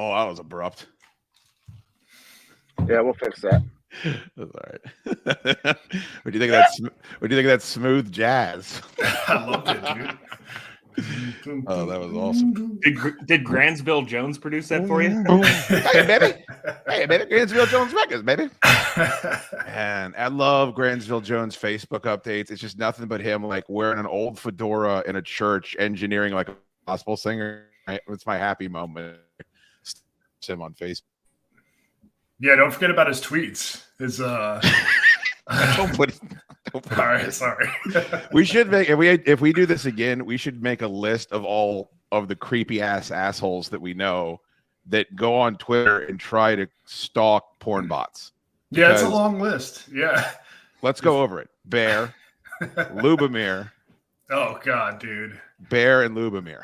Oh, that was abrupt. Yeah, we'll fix that. That's all right. What do you think of that? What do you think of that smooth jazz? I loved it, dude. Oh, that was awesome. Did Gransville Jones produce that for you? Hey, baby. Hey, baby. Gransville Jones Records, baby. And I love Gransville Jones' Facebook updates. It's just nothing but him like wearing an old fedora in a church, engineering like a gospel singer. It's my happy moment. It's him on Facebook. Yeah, don't forget about his tweets. His Don't put it. All right, sorry. We should make if we do this again, we should make a list of all of the creepy ass assholes that we know that go on Twitter and try to stalk porn bots. Yeah, it's a long list. Yeah. Let's go over it. Bear, Lubomir. Oh God, dude. Bear and Lubomir.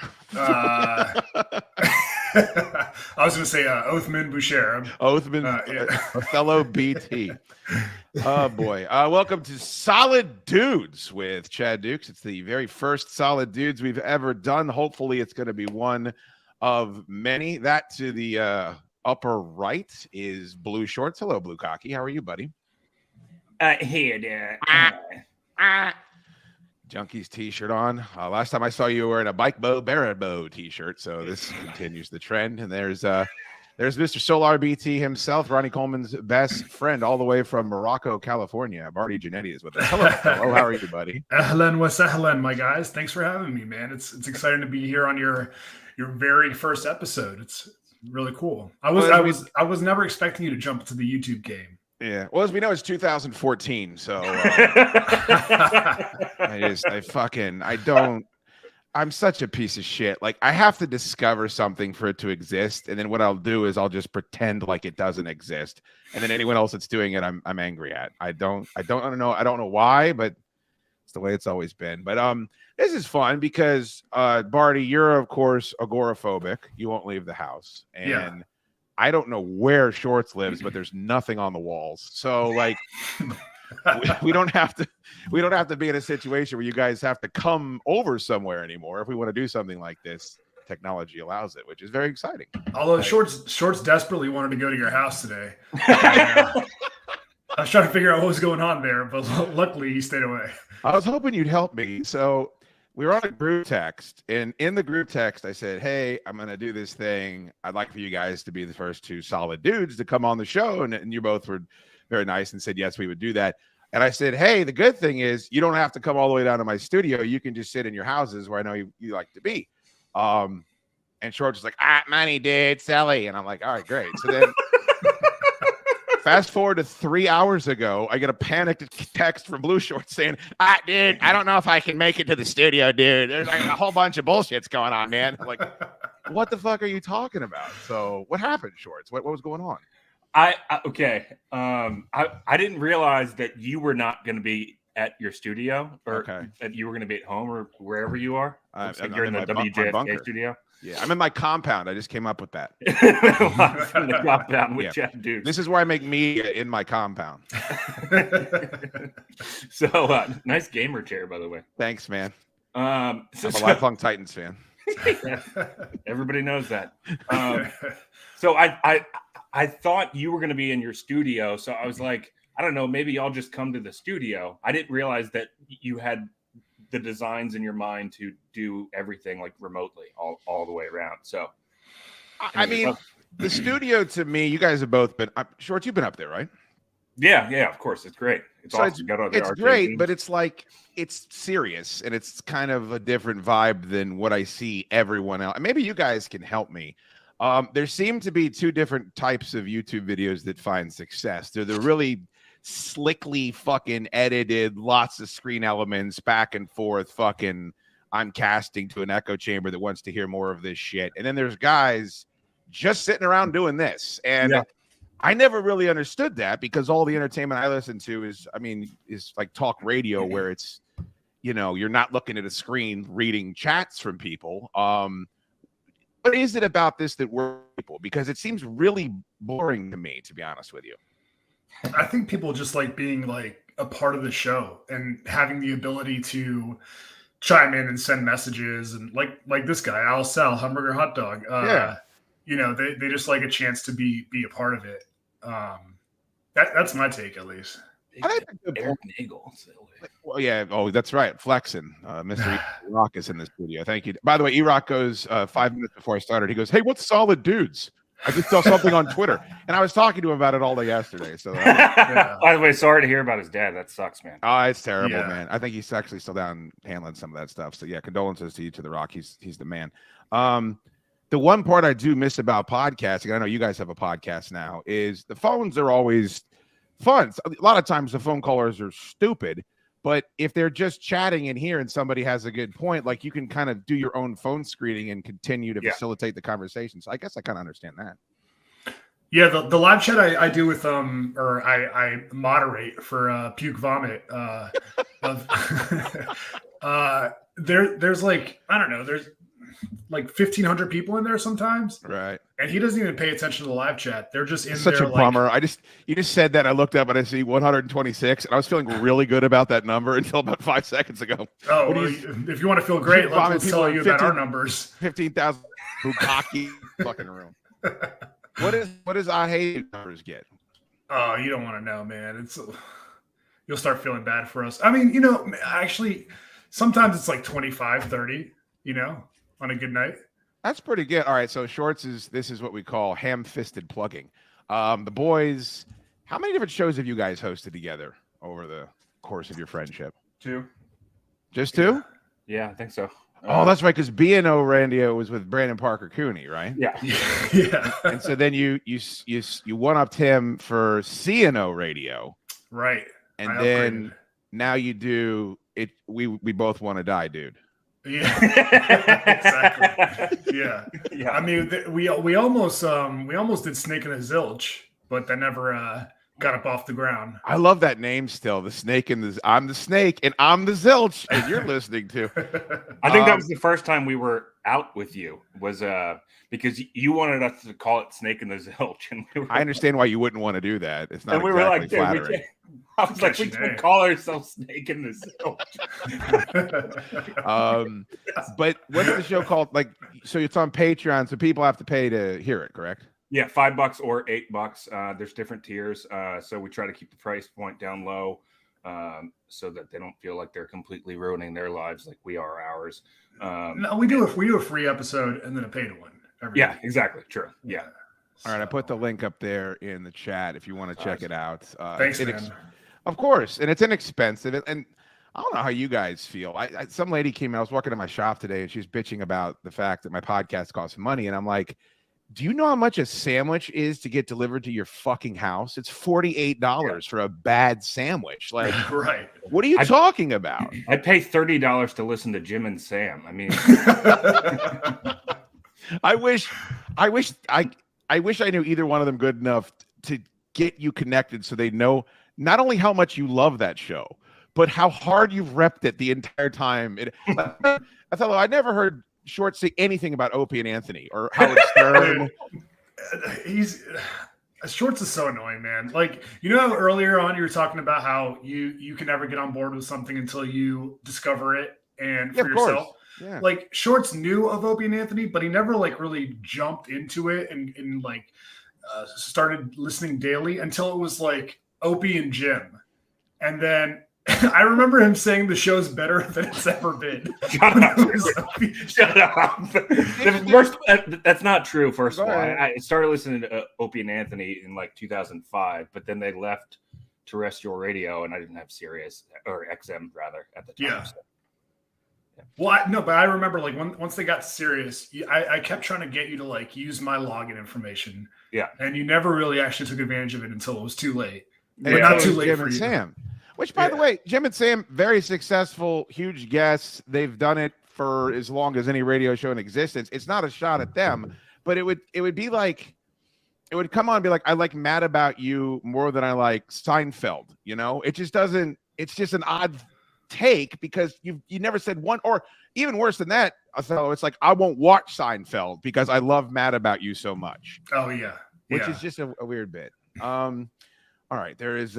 I was going to say Othman Boucher. Othman, Othello BT. Oh boy. Welcome to Solid Dudes with Chad Dukes. It's the very first Solid Dudes we've ever done. Hopefully it's going to be one of many. That to the upper right is Blue Shorts. Hello, Blue Cocky. How are you, buddy? Hey there. Junkies t-shirt on. Last time I saw you wearing a Bike Bow Barabo t-shirt, so this continues the trend. And there's Mr. Solar BT himself, Ronnie Coleman's best friend, all the way from Morocco, California. Marty Janetti is with us. Hello, hello. How are you, buddy? Ahlan wa sahlan, my guys. Thanks for having me, man. It's exciting to be here on your very first episode. It's really cool. I was never expecting you to jump into the YouTube game. Yeah. Well, as we know, it's 2014. So I'm such a piece of shit. Like, I have to discover something for it to exist. And then what I'll do is I'll just pretend like it doesn't exist. And then anyone else that's doing it, I'm angry at. I don't know why, but it's the way it's always been. But this is fun because Barty, you're of course agoraphobic. You won't leave the house. And yeah. I don't know where Shorts lives, but there's nothing on the walls. So like we don't have to be in a situation where you guys have to come over somewhere anymore. If we want to do something like this, technology allows it, which is very exciting. Although Shorts desperately wanted to go to your house today. I was trying to figure out what was going on there, but luckily he stayed away. I was hoping you'd help me. So we were on a group text, and in the group text, I said, hey, I'm going to do this thing. I'd like for you guys to be the first two solid dudes to come on the show. And you both were very nice and said, yes, we would do that. And I said, hey, the good thing is you don't have to come all the way down to my studio. You can just sit in your houses where I know you like to be. And Shorts was like, money, dude, Sally. And I'm like, all right, great. So then fast forward to 3 hours ago, I get a panicked text from Blue Shorts saying, dude, I don't know if I can make it to the studio, dude. There's like a whole bunch of bullshit's going on, man. I'm like, what the fuck are you talking about? So what happened, Shorts? What was going on? I didn't realize that you were not going to be at your studio or that you were going to be at home or wherever you are. You're in the WJFK studio. Yeah, I'm in my compound. I just came up with that. From the compound with Chad Dukes. This is where I make media in my compound. So nice gamer chair, by the way. Thanks, man. I'm a lifelong Titans fan. Everybody knows that. So I thought you were going to be in your studio, so I was like, I don't know, maybe I'll just come to the studio. I didn't realize that you had the designs in your mind to do everything like remotely all the way around. So I mean, the studio to me, you guys have both been Short, you've been up there, right? Yeah, of course. It's great. It's awesome. It's great, but it's like it's serious and it's kind of a different vibe than what I see everyone else. Maybe you guys can help me. There seem to be two different types of YouTube videos that find success. They're the really slickly fucking edited, lots of screen elements, back and forth, fucking I'm casting to an echo chamber that wants to hear more of this shit. And then there's guys just sitting around doing this. And I never really understood that because all the entertainment I listen to is like talk radio where it's, you're not looking at a screen reading chats from people. What is it about this that works people? Because it seems really boring to me, to be honest with you. I think people just like being like a part of the show and having the ability to chime in and send messages and like this guy, Al Sal, hamburger hot dog. you know, they just like a chance to be a part of it. That's my take, at least. I think that's a good Eric point. Nagel. Well, yeah. Oh, that's right. Flexing. Mr. E-Rock is in the studio. Thank you. By the way, E-Rock goes 5 minutes before I started. He goes, "Hey, what's solid dudes? I just saw something on Twitter." And I was talking to him about it all day yesterday. So, By the way, sorry to hear about his dad. That sucks, man. oh, it's terrible, Yeah. man. I think he's actually still down handling some of that stuff. So, yeah, condolences to you, to the Rock. He's the man. The one part I do miss about podcasting, I know you guys have a podcast now, is the phones are always fun. A lot of times the phone callers are stupid, but if they're just chatting in here and somebody has a good point, like you can kind of do your own phone screening and continue to facilitate the conversation. So I guess I kind of understand that. Yeah, the live chat I do with or I moderate for Puke Vomit. There's like, I don't know, there's like 1,500 people in there sometimes, right? And he doesn't even pay attention to the live chat. They're just in such there. A bummer. You just said that. I looked up and I see 126, and I was feeling really good about that number until about 5 seconds ago. Oh, well, if you want to feel great, let's tell you about our numbers. 15,000 bukkake fucking room. What does I hate numbers get? Oh, you don't want to know, man. You'll start feeling bad for us. I mean, you know, actually, sometimes it's like 25, 30, you know, on a good night. That's pretty good. All right, so this is what we call ham-fisted plugging. The boys, how many different shows have you guys hosted together over the course of your friendship? 2. Just 2? Yeah, I think so. Oh, that's right, because B&O Radio was with Brandon Parker Cooney, right? Yeah. Yeah. And so then you one-upped him for C&O Radio. Right. And then now you do it. We both want to die, dude. Yeah, exactly. Yeah. I mean, we almost did Snake and the Zilch, but that never got up off the ground. I love that name still. The Snake and the I'm the Snake and I'm the Zilch, and you're listening to. I think that was the first time we were out with you. Was because you wanted us to call it Snake and the Zilch, and I understand why you wouldn't want to do that. It's not. And we exactly were like, flattering. I was like, we can call ourselves Snake and the Zilch. But what's the show called? Like, so it's on Patreon, so people have to pay to hear it, correct? Yeah, $5 or $8. There's different tiers, so we try to keep the price point down low, so that they don't feel like they're completely ruining their lives like we are ours. No, we do a free episode and then a paid one. Yeah, exactly. True. Yeah. All right, I put the link up there in the chat if you want to check it out. Thanks, man. Of course, and it's inexpensive. And I don't know how you guys feel. Some lady came in. I was walking to my shop today, and she was bitching about the fact that my podcast costs money, and I'm like, do you know how much a sandwich is to get delivered to your fucking house? It's $48 for a bad sandwich. Like, right. What are you talking about? I pay $30 to listen to Jim and Sam. I mean, I wish I knew either one of them good enough to get you connected so they know not only how much you love that show, but how hard you've repped it the entire time. Othello, I never heard Short say anything about Opie and Anthony or Howard Stern. Shorts is so annoying, man. Like, you know how earlier on you were talking about how you can never get on board with something until you discover it and for yourself. Yeah. Like, Shorts knew of Opie and Anthony, but he never like really jumped into it and like started listening daily until it was like Opie and Jim. And then I remember him saying the show's better than it's ever been. Shut up. Shut up. That's not true, first of all. I started listening to Opie and Anthony in like 2005, but then they left terrestrial radio and I didn't have Sirius or XM rather at the time. Yeah. So. Yeah. Well, but I remember like once they got to Sirius, I kept trying to get you to like use my login information. Yeah. And you never really actually took advantage of it until it was too late. But not too late Jim for and you. Sam. Which, by the way, Jim and Sam, very successful, huge guests. They've done it for as long as any radio show in existence. It's not a shot at them, but it would be like, it would come on and be like, I like Mad About You more than I like Seinfeld. You know, it just doesn't. It's just an odd take because you never said one, or even worse than that, Othello. It's like I won't watch Seinfeld because I love Mad About You so much. Oh yeah, which is just a weird bit. All right, there is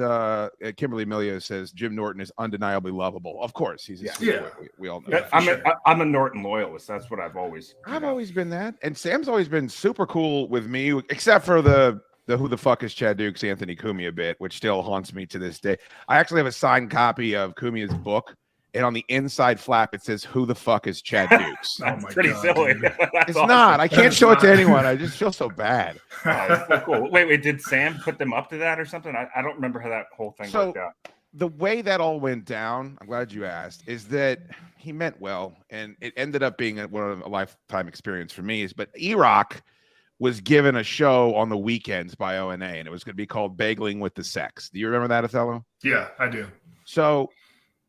Kimberly Emilio says Jim Norton is undeniably lovable. Of course, he's a sweet boy. We all know that. I'm a Norton loyalist. That's what I've always been that. And Sam's always been super cool with me, except for the who the fuck is Chad Dukes Anthony Cumia bit, which still haunts me to this day. I actually have a signed copy of Cumia's book, and on the inside flap it says "Who the fuck is Chad Dukes?" That's pretty silly. It's awesome. Not. I can't show it to anyone. I just feel so bad. That's so cool. Wait, did Sam put them up to that or something? I don't remember how that whole thing worked out. The way that all went down, I'm glad you asked, is that he meant well, and it ended up being a lifetime experience for me. But E-Rock was given a show on the weekends by ONA, and it was going to be called Bagling with the Sex. Do you remember that, Othello? Yeah, I do. So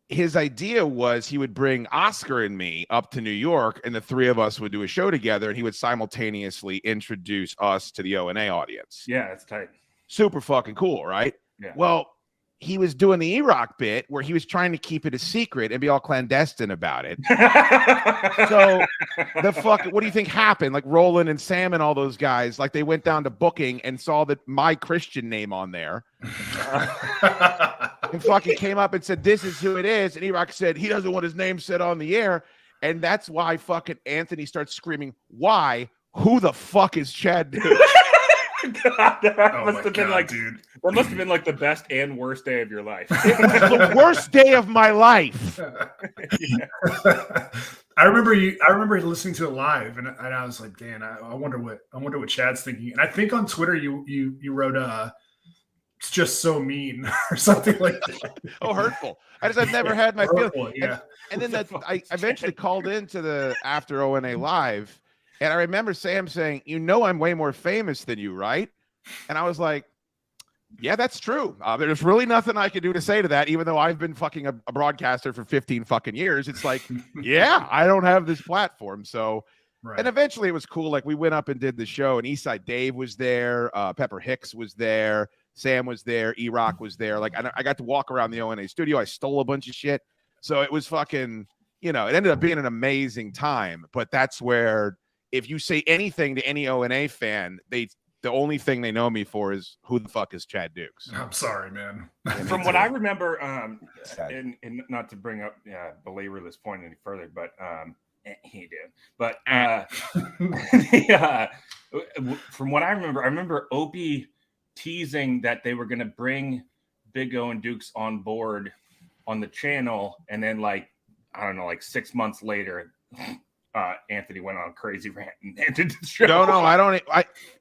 his idea was he would bring Oscar and me up to New York, and the three of us would do a show together, and he would simultaneously introduce us to the ONA audience. Yeah, that's tight. Super fucking cool, right? Yeah. Well, he was doing the E-Rock bit where he was trying to keep it a secret and be all clandestine about it. So what do you think happened? Like Roland and Sam and all those guys, like they went down to booking and saw that my Christian name on there. And fucking came up and said, "This is who it is." And E-Rock said he doesn't want his name said on the air. And that's why fucking Anthony starts screaming, "Why? Who the fuck is Chad Dukes?" God, that must have been like the best and worst day of your life. It was the worst day of my life. I remember listening to it live, and I was like, "Dan, I wonder what Chad's thinking." And I think on Twitter you wrote "It's just so mean" or something like that. Oh, hurtful. I've never had my feeling. Yeah. And then I eventually called into the after ONA live. And I remember Sam saying, "I'm way more famous than you, right?" And I was like, "Yeah, that's true. There's really nothing I can do to say to that, even though I've been fucking a broadcaster for 15 fucking years." It's like, yeah, I don't have this platform. So, right. And eventually it was cool. Like we went up and did the show, and Eastside Dave was there. Pepper Hicks was there. Sam was there. E-Rock was there. Like I got to walk around the ONA studio. I stole a bunch of shit. So it was fucking, it ended up being an amazing time. But that's where, if you say anything to any ONA fan, the only thing they know me for is who the fuck is Chad Dukes. I'm sorry, man. From what I remember, and not to belabor this point any further, but he did. But from what I remember Opie teasing that they were going to bring Big O and Dukes on board on the channel, and then 6 months later. Anthony went on a crazy rant and ended the show. No,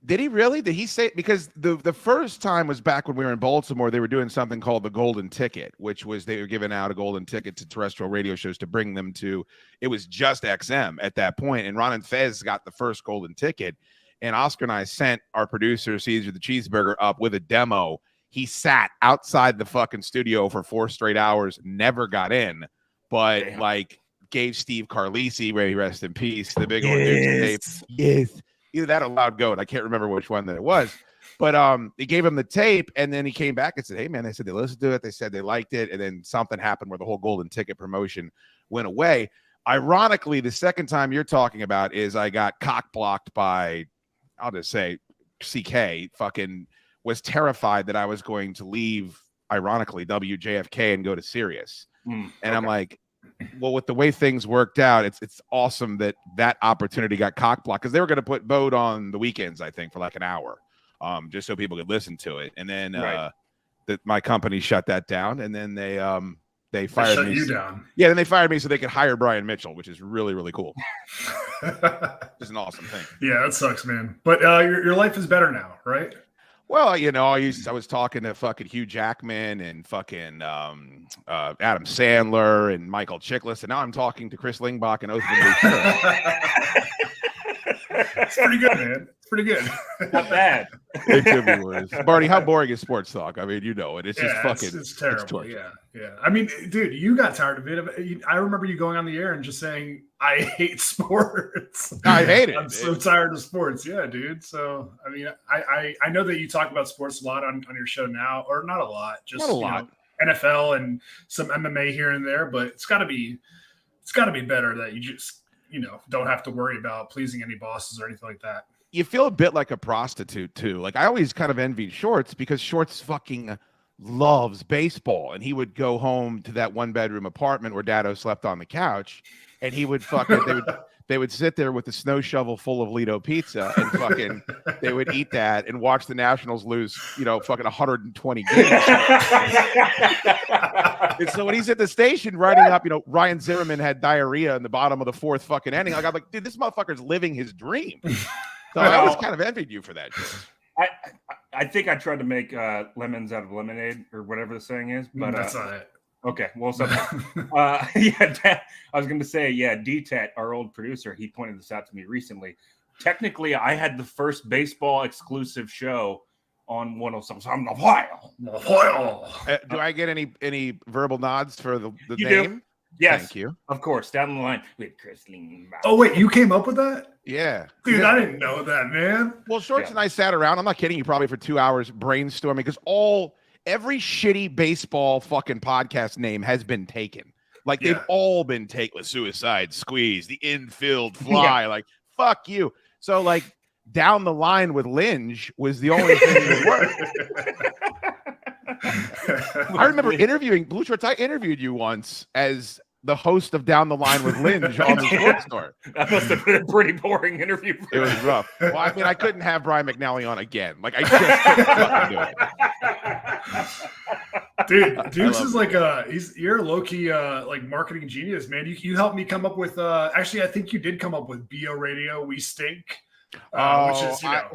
did he really? Did he say, because the first time was back when we were in Baltimore, they were doing something called the Golden Ticket, which was they were giving out a golden ticket to terrestrial radio shows to bring them to, it was just XM at that point. And Ron and Fez got the first golden ticket. And Oscar and I sent our producer, Caesar the Cheeseburger, up with a demo. He sat outside the fucking studio for 4 straight hours, never got in, but gave Steve Carlisi, may he rest in peace, the big one. Yes. Either that or Loud Goat. I can't remember which one that it was. But they gave him the tape, and then he came back and said, "Hey, man," they said they listened to it. They said they liked it. And then something happened where the whole golden ticket promotion went away. Ironically, the second time you're talking about is I got cock blocked by, I'll just say, CK fucking was terrified that I was going to leave, ironically, WJFK and go to Sirius. I'm like, well, with the way things worked out, it's awesome that opportunity got cock blocked, because they were going to put Bode on the weekends, I think, for like an hour, just so people could listen to it. And then my company shut that down, and then they fired me. You down. Yeah, then they fired me so they could hire Brian Mitchell, which is really, really cool. It's an awesome thing. Yeah, that sucks, man. But your life is better now, right? Well, I was talking to fucking Hugh Jackman and fucking Adam Sandler and Michael Chiklis, and now I'm talking to Chris Lingbach and Othman. It's pretty good, man. It's pretty good. Not bad. It could be worse. Barney, how boring is sports talk? I mean, it. It's just fucking. It's terrible. Yeah. I mean, dude, you got tired of it. I remember you going on the air and just saying, "I hate sports. I hate it. I'm so tired of sports." Yeah, dude. So, I mean, I know that you talk about sports a lot on your show now, or not a lot, just not a lot. NFL and some MMA here and there, but it's got to be better that you just don't have to worry about pleasing any bosses or anything like that. You feel a bit like a prostitute too. Like I always kind of envied Shorts because Shorts fucking loves baseball, and he would go home to that 1-bedroom apartment where Dado slept on the couch, and he would fucking they would sit there with a snow shovel full of Lido pizza and fucking they would eat that and watch the Nationals lose, fucking 120 games. And so when he's at the station writing up, Ryan Zimmerman had diarrhea in the bottom of the 4th fucking inning, I'm like, dude, this motherfucker's living his dream. So I always kind of envied you for that shit. I think I tried to make lemons out of lemonade or whatever the saying is, but that's not it. Okay, well, so I was going to say, D-Tet, our old producer, he pointed this out to me recently. Technically, I had the first baseball exclusive show on 107. So I'm the while. Do I get any verbal nods for the you name? Do. Yes, thank you. Of course, down the line with Christine. Oh wait, you came up with that? Yeah, dude, I didn't know that, man. Well, Shorts and I sat around. I'm not kidding you, probably for 2 hours brainstorming because every shitty baseball fucking podcast name has been taken. Like they've all been taken with Suicide Squeeze, the Infield Fly. Like fuck you. So like down the line with Linge was the only thing that worked. I remember interviewing Blue Shorts. I interviewed you once as the host of Down the Line with Linge on the Sports Store. That must have been a pretty boring interview. It was rough. Well, I mean, I couldn't have Brian McNally on again. Like I just couldn't do it. Dude, Dukes is like you're a low-key like marketing genius, man. You helped me come up with actually I think you did come up with BO Radio, We Stink. Which is that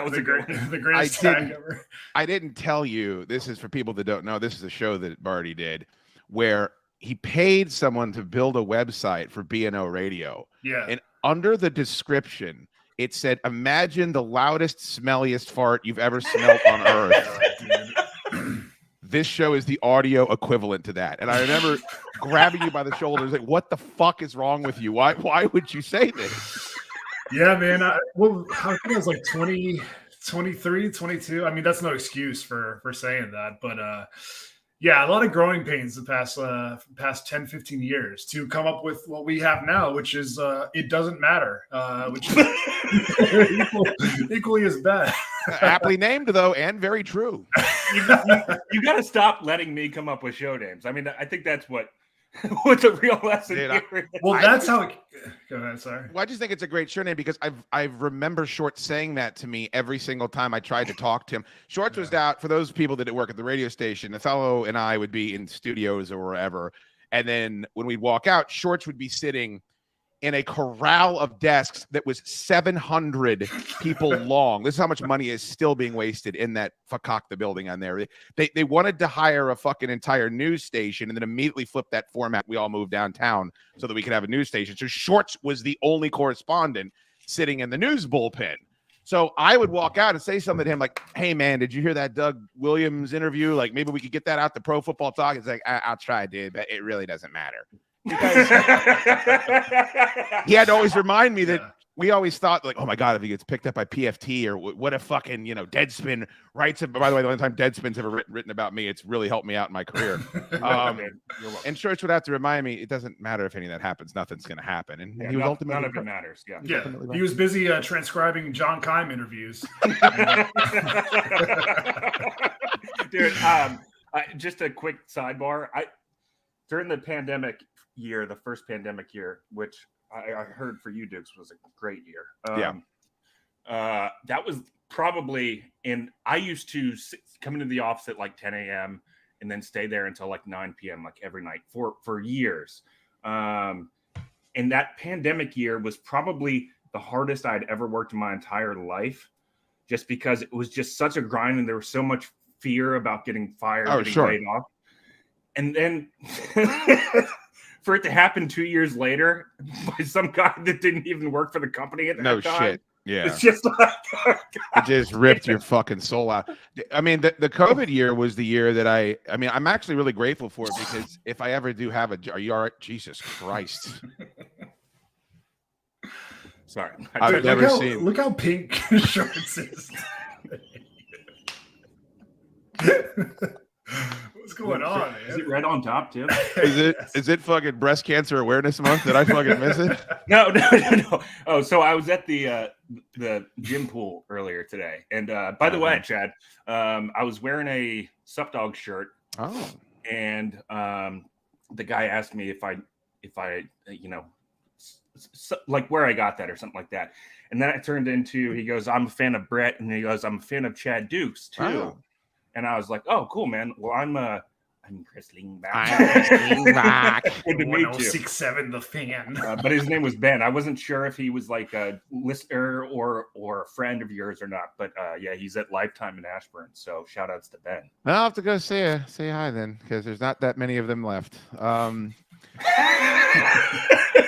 was the greatest tag ever. I didn't tell you, this is for people that don't know, this is a show that Barty did where he paid someone to build a website for B&O Radio. Yeah. And under the description, it said, imagine the loudest, smelliest fart you've ever smelled on earth. This show is the audio equivalent to that. And I remember grabbing you by the shoulders, like, what the fuck is wrong with you? Why would you say this? Yeah, man. I think I was like 20, 23, 22. I mean, that's no excuse for saying that. But yeah, a lot of growing pains the past 10, 15 years to come up with what we have now, which is it doesn't matter, which is equally as bad. Aptly named, though, and very true. You got to stop letting me come up with show names. I mean, I think that's what the real lesson here is. Well, that's how it... Go ahead, sorry. Well, I just think it's a great show name because I remember Shorts saying that to me every single time I tried to talk to him. Shorts was out, for those people that didn't work at the radio station, Othello and I would be in studios or wherever. And then when we'd walk out, Shorts would be sitting in a corral of desks that was 700 people long. This is how much money is still being wasted in that fakakta building on there. They wanted to hire a fucking entire news station and then immediately flip that format. We all moved downtown so that we could have a news station. So Shorts was the only correspondent sitting in the news bullpen. So I would walk out and say something to him like, hey, man, did you hear that Doug Williams interview? Like, maybe we could get that out to Pro Football Talk. It's like, I'll try, dude, but it really doesn't matter. Because he had to always remind me that we always thought like, oh my God, if he gets picked up by PFT or what if fucking, Deadspin writes it. By the way, the only time Deadspin's ever written about me, it's really helped me out in my career. And Shorts would have to remind me, it doesn't matter if any of that happens, nothing's going to happen. And he was ultimately, none of it matters. Yeah. He was busy transcribing John Keim interviews. Dude, just a quick sidebar. During the pandemic year, the first pandemic year, which I heard for you, Dukes, was a great year. That was probably, and I used to come into the office at like 10 a.m. and then stay there until like 9 p.m. like every night for years. And that pandemic year was probably the hardest I'd ever worked in my entire life, just because it was just such a grind and there was so much fear about getting fired, getting laid off. And then for it to happen 2 years later by some guy that didn't even work for the company at that time. No shit. Yeah. It's just like, it just ripped your fucking soul out. I mean, the COVID year was the year that I'm actually really grateful for it because if I ever do have are you all right? Jesus Christ. Sorry. I've never seen. Look how pink Shorts is. What's going on, man? Is it red on top too? Is it fucking breast cancer awareness month? Did I fucking miss it? No. Oh, so I was at the gym pool earlier today, and by the way, Chad, I was wearing a Sup Dog shirt. Oh, and the guy asked me if I like where I got that or something like that, and then it turned into, he goes, I'm a fan of Brett, and he goes, I'm a fan of Chad Dukes too. Oh. And I was like, oh, cool, man. Well, I'm Chris Lingback. Good to meet you. 1067 the fan. But his name was Ben. I wasn't sure if he was like a listener or a friend of yours or not. But yeah, he's at Lifetime in Ashburn. So shout outs to Ben. I'll have to go say hi then, because there's not that many of them left.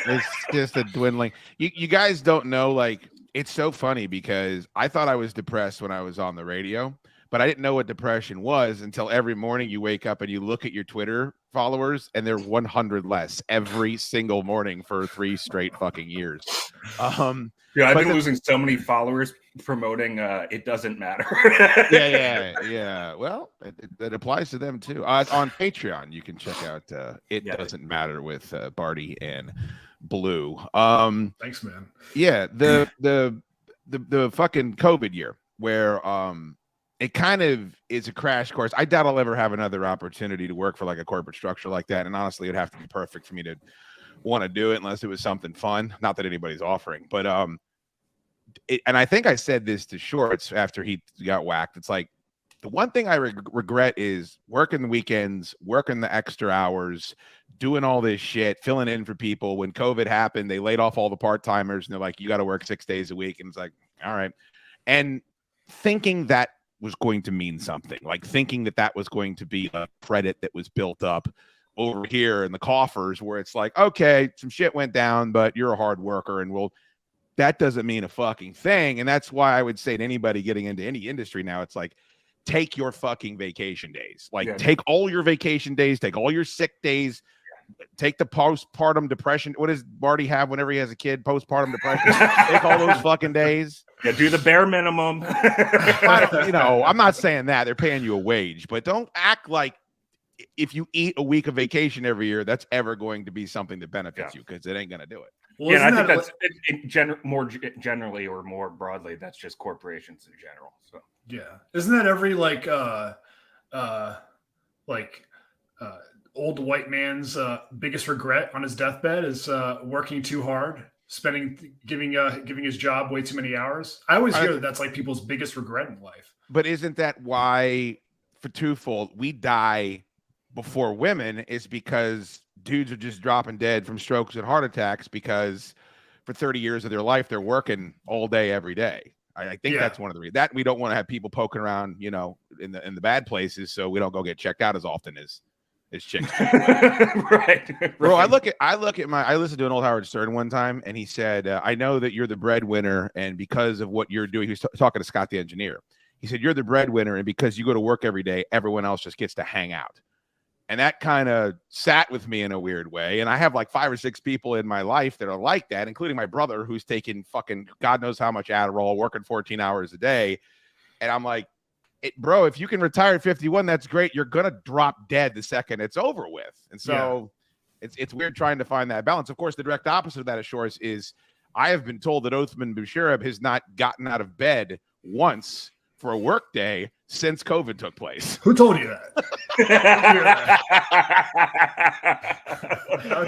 It's just a dwindling. You guys don't know, like, it's so funny because I thought I was depressed when I was on the radio. But I didn't know what depression was until every morning you wake up and you look at your Twitter followers and they're 100 less every single morning for 3 straight fucking years. Yeah, I've been losing so many followers promoting It Doesn't Matter. Yeah. Well, it applies to them too. On Patreon, you can check out It Doesn't Matter with Barty and Blue. Thanks, man. Yeah, the fucking COVID year where it kind of is a crash course. I doubt I'll ever have another opportunity to work for like a corporate structure like that. And honestly, it'd have to be perfect for me to want to do it unless it was something fun. Not that anybody's offering, but and I think I said this to Shorts after he got whacked. It's like, the one thing I regret is working the weekends, working the extra hours, doing all this shit, filling in for people. When COVID happened, they laid off all the part-timers and they're like, you got to work 6 days a week. And it's like, all right. And thinking that was going to mean something, like thinking that was going to be a credit that was built up over here in the coffers, where it's like, okay, some shit went down, but you're a hard worker, and that doesn't mean a fucking thing. And that's why I would say to anybody getting into any industry now, it's like, take your fucking vacation days. Like, take all your vacation days, take all your sick days, take the postpartum depression. What does Barty have whenever he has a kid? Postpartum depression. Take all those fucking days. Yeah, do the bare minimum. I'm not saying that. They're paying you a wage, but don't act like if you eat a week of vacation every year, that's ever going to be something that benefits you, because it ain't going to do it. Well, yeah, I think that's more generally or more broadly, that's just corporations in general. So yeah, isn't that every old white man's biggest regret on his deathbed is working too hard, giving his job way too many hours? I always hear that's like people's biggest regret in life. But isn't that why, for twofold, we die before women, is because dudes are just dropping dead from strokes and heart attacks because for 30 years of their life they're working all day every day. I think that's one of the reasons that we don't want to have people poking around, in the bad places, so we don't go get checked out as often as chicks. right. Bro, I listened to an old Howard Stern one time, and he said, I know that you're the breadwinner, and because of what you're doing, he was talking to Scott the engineer. He said, you're the breadwinner, and because you go to work every day, everyone else just gets to hang out. And that kind of sat with me in a weird way. And I have like 5 or 6 people in my life that are like that, including my brother, who's taking fucking God knows how much Adderall, working 14 hours a day. And I'm like, bro, if you can retire at 51, that's great. You're going to drop dead the second it's over with. And so it's weird trying to find that balance. Of course, the direct opposite of that, Ashores, is I have been told that Othman Boucherab has not gotten out of bed once for a work day since COVID took place. Who told you that?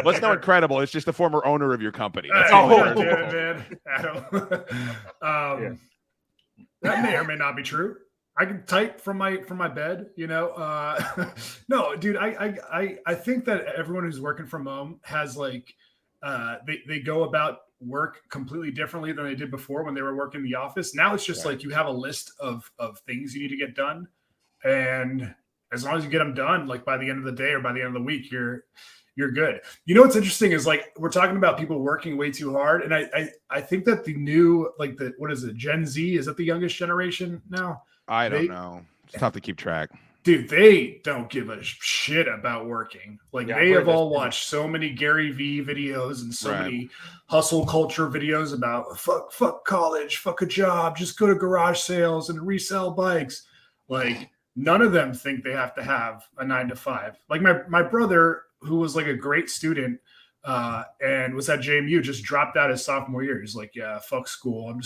What's not incredible? It's just the former owner of your company. That's man. Adam. That may or may not be true. I can type from my bed, No, dude, I think that everyone who's working from home has they go about work completely differently than they did before when they were working in the office. Now it's just like you have a list of things you need to get done, and as long as you get them done, like by the end of the day or by the end of the week, you're good. What's interesting is we're talking about people working way too hard, and I think that the new what is it, Gen Z? Is that the youngest generation now? I don't know. It's tough to keep track. Dude, they don't give a shit about working. They have all watched so many Gary V videos and so many hustle culture videos about fuck college, fuck a job, just go to garage sales and resell bikes. none of them think they have to have a 9 to 5. Like my brother, who was like a great student and was at JMU, just dropped out his sophomore year. He's like, yeah, fuck school. I'm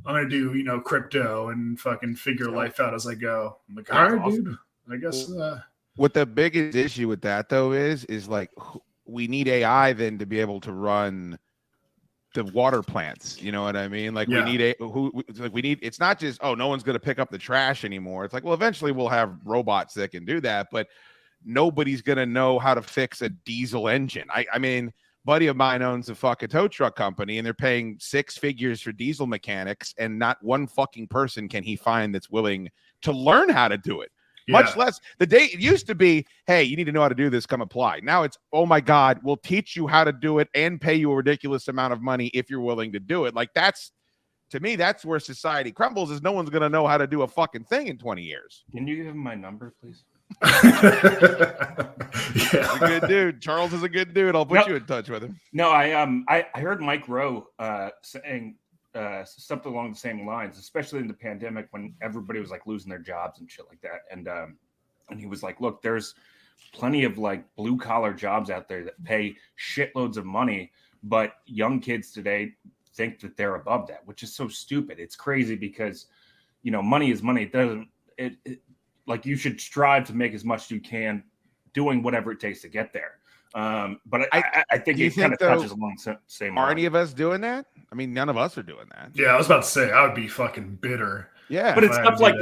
gonna do, crypto and fucking figure life out as I go. I'm like, all right, awesome, dude. I guess. What the biggest issue with that though is like we need AI then to be able to run the water plants. You know what I mean? Like we need it's not just, oh, no one's going to pick up the trash anymore. It's like, well, eventually we'll have robots that can do that, but nobody's going to know how to fix a diesel engine. I mean, buddy of mine owns a fucking tow truck company and they're paying 6 figures for diesel mechanics, and not one fucking person can he find that's willing to learn how to do it. Much less the day it used to be, hey, you need to know how to do this, come apply. Now it's, oh my God, we'll teach you how to do it and pay you a ridiculous amount of money if you're willing to do it. Like to me, that's where society crumbles, is no one's going to know how to do a fucking thing in 20 years. Can you give him my number, please? He's a good dude. Charles is a good dude. I'll put you in touch with him. No, I heard Mike Rowe saying something along the same lines, especially in the pandemic when everybody was like losing their jobs and shit like that. And he was like, look, there's plenty of like blue collar jobs out there that pay shitloads of money, but young kids today think that they're above that, which is so stupid. It's crazy because, money is money. It doesn't, like, you should strive to make as much as you can doing whatever it takes to get there. But I think it kind of touches along the same line. Are any of us doing that? I mean, none of us are doing that. Yeah, I was about to say, I would be fucking bitter. Yeah. But it's stuff like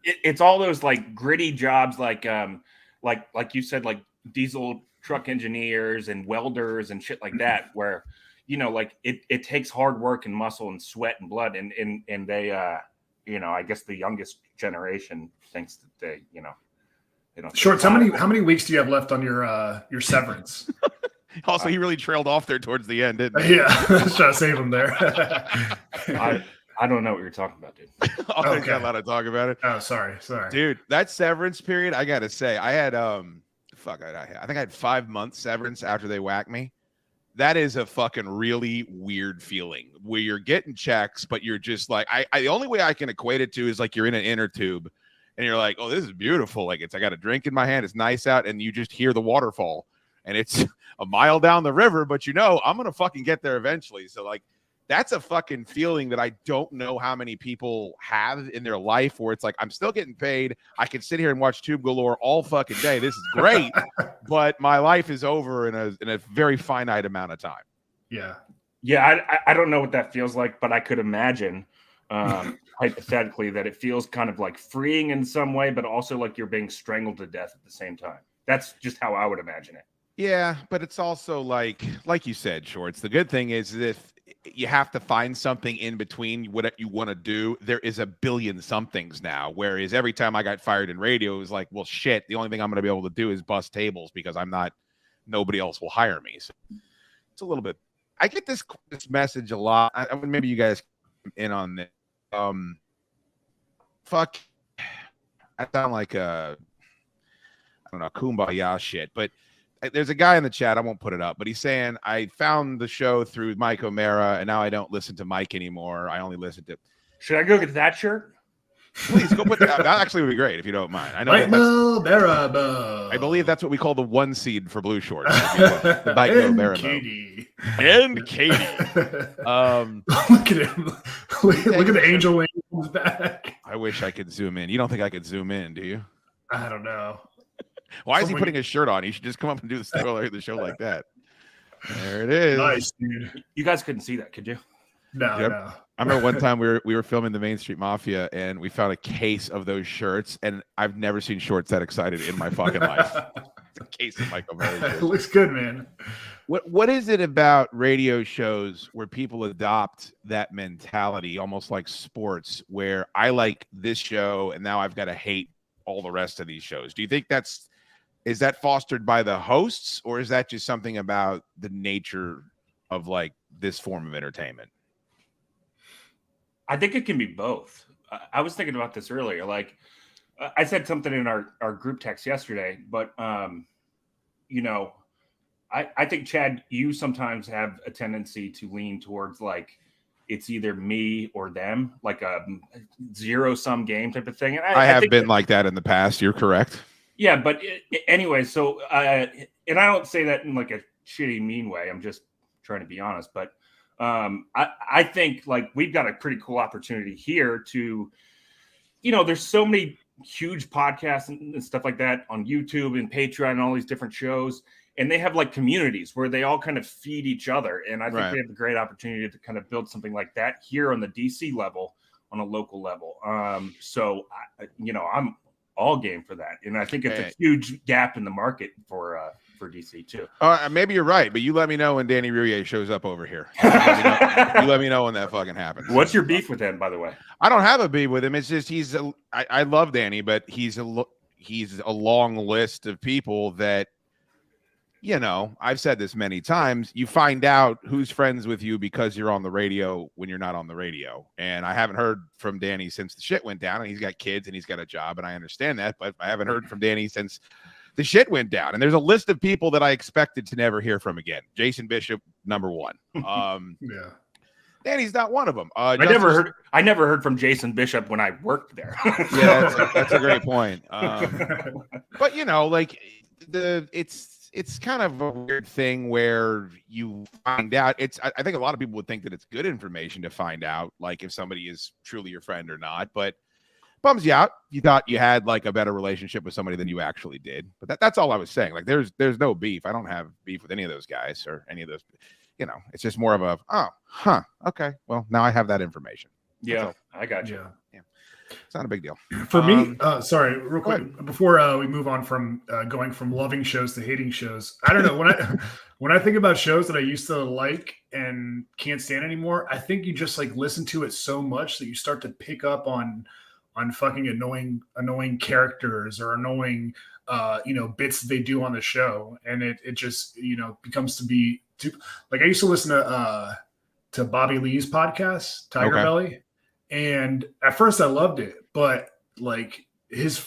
it's all those like gritty jobs, like you said, like diesel truck engineers and welders and shit like that, where, like it takes hard work and muscle and sweat and blood. And they, I guess the youngest generation thinks that they don't. Shorts, how many weeks do you have left on your severance? Also, he really trailed off there towards the end, didn't he? Yeah, I was trying to save him there. I don't know what you're talking about, dude. I'm not allowed to talk about it. Oh, sorry. Dude, that severance period, I gotta say, I had I think I had 5 months severance after they whacked me. That is a fucking really weird feeling where you're getting checks, but you're just like, the only way I can equate it to is like you're in an inner tube and you're like, oh, this is beautiful. Like I got a drink in my hand, it's nice out, and you just hear the waterfall. And it's a mile down the river, but I'm going to fucking get there eventually. So like, that's a fucking feeling that I don't know how many people have in their life, where it's like, I'm still getting paid. I can sit here and watch Tube Galore all fucking day. This is great, but my life is over in a very finite amount of time. Yeah. Yeah. I don't know what that feels like, but I could imagine hypothetically that it feels kind of like freeing in some way, but also like you're being strangled to death at the same time. That's just how I would imagine it. Yeah, but it's also like you said, Shorts. The good thing is if you have to find something in between what you want to do, there is a billion somethings now. Whereas every time I got fired in radio, it was like, well, shit, the only thing I'm going to be able to do is bust tables because nobody else will hire me. So it's a little bit. I get this message a lot. Maybe you guys in on this. Fuck. I sound like I don't know, kumbaya shit, but there's a guy in the chat, I won't put it up, but he's saying, I found the show through Mike O'Mara, and now I don't listen to Mike anymore. I only listen to... Should I go get that shirt? Please go put that actually would be great if you don't mind. I know I believe that's what we call the 1 seed for Blue Shorts. The Mike O'Mara Katie. And Katie. Look at him. Look at the angel wings back. I wish I could zoom in. You don't think I could zoom in, do you? I don't know. Why is he putting his shirt on? He should just come up and do the show like that. There it is. Nice, dude. You guys couldn't see that, could you? No. I remember one time we were filming the Main Street Mafia, and we found a case of those shirts, and I've never seen Shorts that excited in my fucking life. It's a case of Michael Murray. It looks good, man. What is it about radio shows where people adopt that mentality, almost like sports, where I like this show, and now I've got to hate all the rest of these shows? Do you think is that fostered by the hosts, or is that just something about the nature of like this form of entertainment? I think it can be both. I was thinking about this earlier. Like I said something in our group text yesterday, but I think, Chad, you sometimes have a tendency to lean towards like, it's either me or them, like a 0-sum game type of thing. And I have been like that in the past. You're correct. Yeah, but anyway, so and I don't say that in like a shitty, mean way. I'm just trying to be honest. But I think like we've got a pretty cool opportunity here to, there's so many huge podcasts and stuff like that on YouTube and Patreon and all these different shows. And they have like communities where they all kind of feed each other. And I think we have a great opportunity to kind of build something like that here on the DC level, on a local level. So, I'm all game for that. And I think it's a huge gap in the market for DC too. Maybe you're right, but you let me know when Danny Rouillet shows up over here. You let me know when that fucking happens. What's your beef with him, by the way? I don't have a beef with him. It's just I love Danny, but he's a long list of people that, I've said this many times, you find out who's friends with you because you're on the radio when you're not on the radio. And I haven't heard from Danny since the shit went down, and he's got kids and he's got a job, and I understand that, but I haven't heard from Danny since the shit went down. And there's a list of people that I expected to never hear from again. Jason Bishop, number one. Yeah. Danny's not one of them. I never heard from Jason Bishop when I worked there. Yeah, that's a great point. But it's kind of a weird thing where you find out. I think a lot of people would think that it's good information to find out, like if somebody is truly your friend or not. But bums you out. You thought you had like a better relationship with somebody than you actually did. But that's all I was saying. Like there's no beef. I don't have beef with any of those guys or any of those. It's just more of a okay. Well, now I have that information. Yeah, I got you. Yeah. It's not a big deal. For me, sorry, real quick, before we move on from going from loving shows to hating shows, I don't know, when I think about shows that I used to like and can't stand anymore, I think you just like listen to it so much that you start to pick up on fucking annoying characters or annoying bits that they do on the show, and it just becomes to be too, like I used to listen to Bobby Lee's podcast, Tiger Belly. And at first I loved it, but like his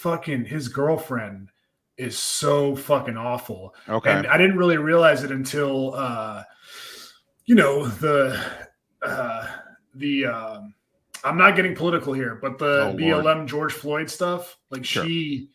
girlfriend is so fucking awful. Okay. And I didn't really realize it until, I'm not getting political here, but the BLM George Floyd stuff, like sure. she,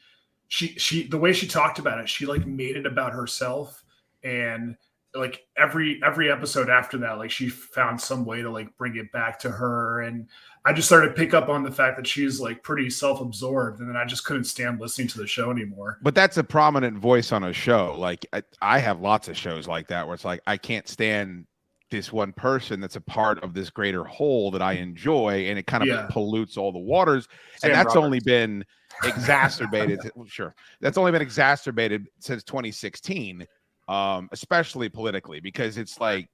the way she talked about it, she like made it about herself, and like every episode after that, like she found some way to like bring it back to her. And I just started to pick up on the fact that she's like pretty self-absorbed, and then I just couldn't stand listening to the show anymore. But that's a prominent voice on a show. Like I have lots of shows like that where it's like, I can't stand this one person that's a part of this greater whole that I enjoy, and it kind of pollutes all the waters. And that's only been exacerbated. Sure. That's only been exacerbated since 2016. Especially politically, because it's like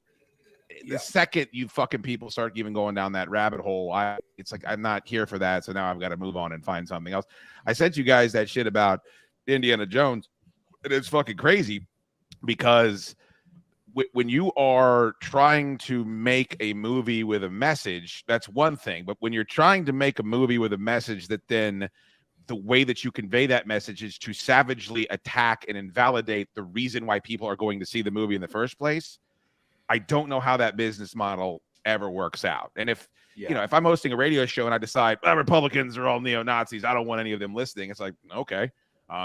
the second you fucking people start even going down that rabbit hole, it's like I'm not here for that. So now I've got to move on and find something else. I sent you guys that shit about Indiana Jones, and it's fucking crazy because when you are trying to make a movie with a message, that's one thing. But when you're trying to make a movie with a message that then the way that you convey that message is to savagely attack and invalidate the reason why people are going to see the movie in the first place, I don't know how that business model ever works out. And if if I'm hosting a radio show and I decide Republicans are all neo-Nazis, I don't want any of them listening, it's like, okay,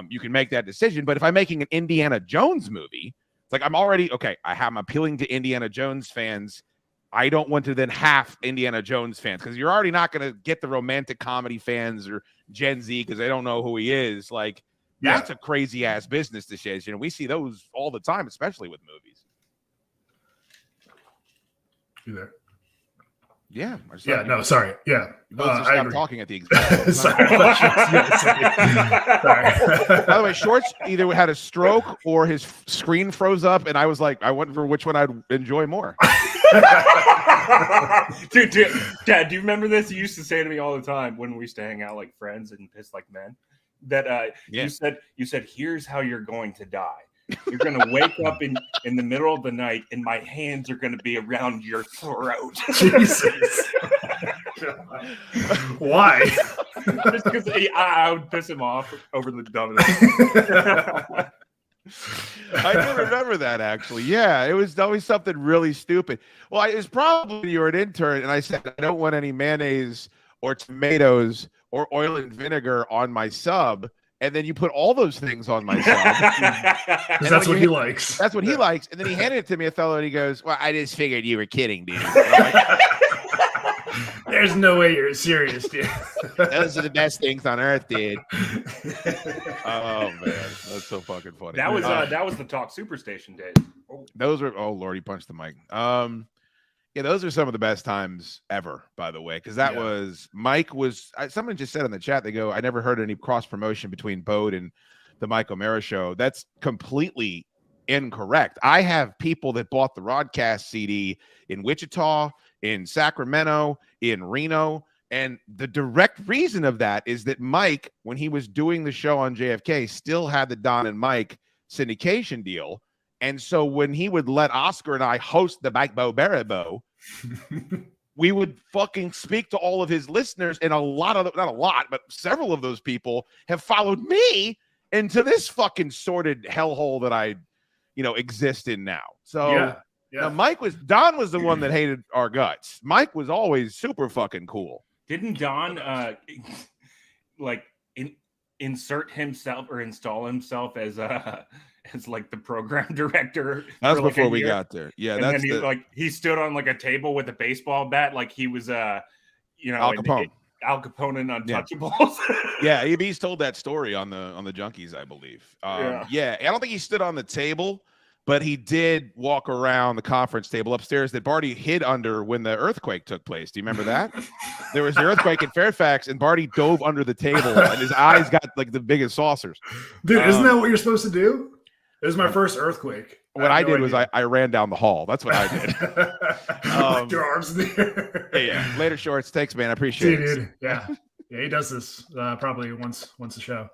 you can make that decision. But if I'm making an Indiana Jones movie, it's like I'm already I'm appealing to Indiana Jones fans. I don't want to then half Indiana Jones fans, because you're already not going to get the romantic comedy fans or Gen Z because they don't know who he is. Like, that's a crazy ass business this is. We see those all the time, especially with movies. You there? Yeah. No, sorry. Yeah. I agree. Talking at the exact sorry. By the way, Shorts either had a stroke or his screen froze up, and I was like, I went for which one I'd enjoy more. Dude, Dad, do you remember this? You used to say to me all the time when we used to hang out like friends and piss like men that you said, here's how you're going to die. You're going to wake up in the middle of the night, and my hands are going to be around your throat. Jesus. Why? Just because I would piss him off over the dumbest. I do remember that actually. Yeah, it was always something really stupid. Well, it was probably when you were an intern, and I said I don't want any mayonnaise or tomatoes or oil and vinegar on my sub, and then you put all those things on my sub. Because that's what he likes. That's what he likes, and then he handed it to me, Othello, and he goes, "Well, I just figured you were kidding, dude." There's no way you're serious, dude. Those are the best things on earth, dude. Oh man, that's so fucking funny. That was the Talk Superstation days. Those were, oh Lord, he punched the mic. Yeah, those are some of the best times ever, by the way, because that was Mike was. Someone just said in the chat, they go, "I never heard any cross promotion between Bode and the Mike O'Mara show." That's completely incorrect. I have people that bought the Rodcast CD in Wichita, in Sacramento, in Reno. And the direct reason of that is that Mike, when he was doing the show on JFK, still had the Don and Mike syndication deal. And so when he would let Oscar and I host the Mike Bo Barabo, we would fucking speak to all of his listeners. And a lot of, not a lot, but several of those people have followed me into this fucking sordid hellhole that I, exist in now. So now Don was the one that hated our guts. Mike was always super fucking cool. Didn't Don insert himself or install himself as like the program director? That's before we got there. Yeah, and that's then he stood on like a table with a baseball bat, like he was Al Capone. Al Capone and Untouchables. Yeah, he's told that story on the Junkies, I believe. I don't think he stood on the table, but he did walk around the conference table upstairs that Barty hid under when the earthquake took place. Do you remember that? There was an earthquake in Fairfax, and Barty dove under the table, and his eyes got like the biggest saucers. Dude, isn't that what you're supposed to do? It was my first earthquake. What I did was I ran down the hall. That's what I did. Your arms in the air. Yeah. Later, Shorts. Thanks, man. I appreciate it. Dude. Yeah. Yeah, he does this probably once a show.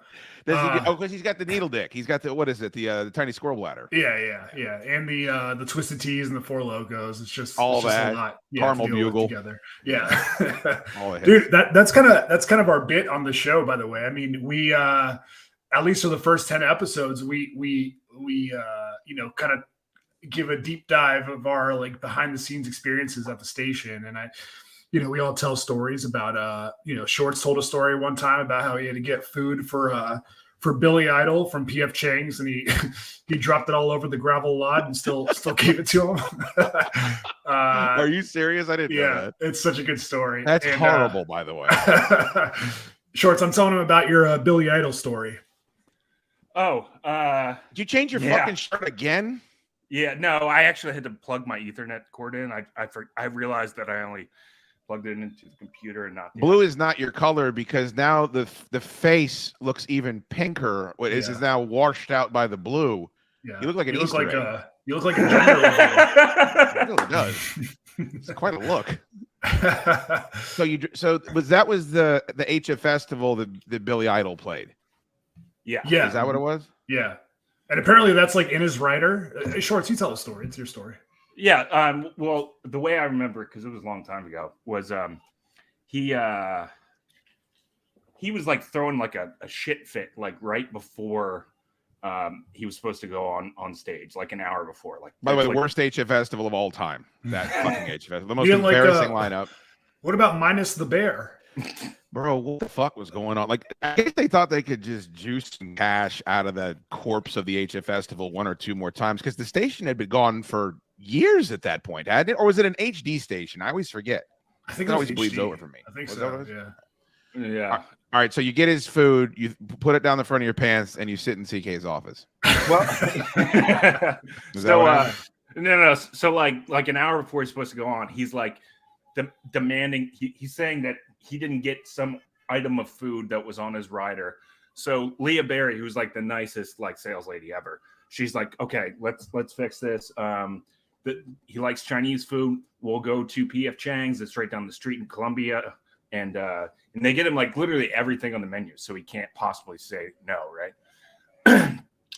Because he's got the needle dick. He's got the tiny squirrel bladder. Yeah. And the twisted tees and the 4 logos. It's just all it's just that. A lot. Caramel bugle together. Yeah. Dude, that's kind of our bit on the show, by the way. I mean, we at least for the first 10 episodes, we kind of give a deep dive of our like behind the scenes experiences at the station. And we all tell stories about, Shorts told a story one time about how he had to get food for Billy Idol from PF Chang's, and he dropped it all over the gravel lot and still gave it to him. Are you serious? I didn't know that. It's such a good story. That's horrible, by the way. Shorts, I'm telling him about your Billy Idol story. Oh, did you change your fucking shirt again? Yeah, no, I actually had to plug my Ethernet cord in. I realized that I only plugged it into the computer and not the blue is not your color, because now the face looks even pinker. What is now washed out by the blue. Yeah. You look like an Easter egg. You look like a gender reveal. It really does. It's quite a look. So was the HF festival that Billy Idol played? Yeah. Is that what it was? Yeah. And apparently that's like in his writer. Shorts, you tell the story. It's your story. Yeah. Well, the way I remember it, because it was a long time ago, was he was like throwing like a shit fit like right before he was supposed to go on stage, like an hour before. Like, by the way, the worst HF festival of all time. That fucking HF festival, the most embarrassing lineup. What about minus the bear? Bro, what the fuck was going on? Like, I guess they thought they could just juice some cash out of the corpse of the HF festival 1 or 2 more times, because the station had been gone for years at that point, hadn't it? Or was it an HD station? I always forget. I think it always bleeds over for me. I think so. Yeah. All right. So you get his food, you put it down the front of your pants, and you sit in CK's office. Well, no. So like an hour before he's supposed to go on, he's like demanding. He's saying that he didn't get some item of food that was on his rider. So Leah Berry, who's like the nicest like sales lady ever, she's like, okay, let's fix this. He likes Chinese food. We'll go to PF Chang's. It's right down the street in Columbia. And they get him like literally everything on the menu, so he can't possibly say no, right?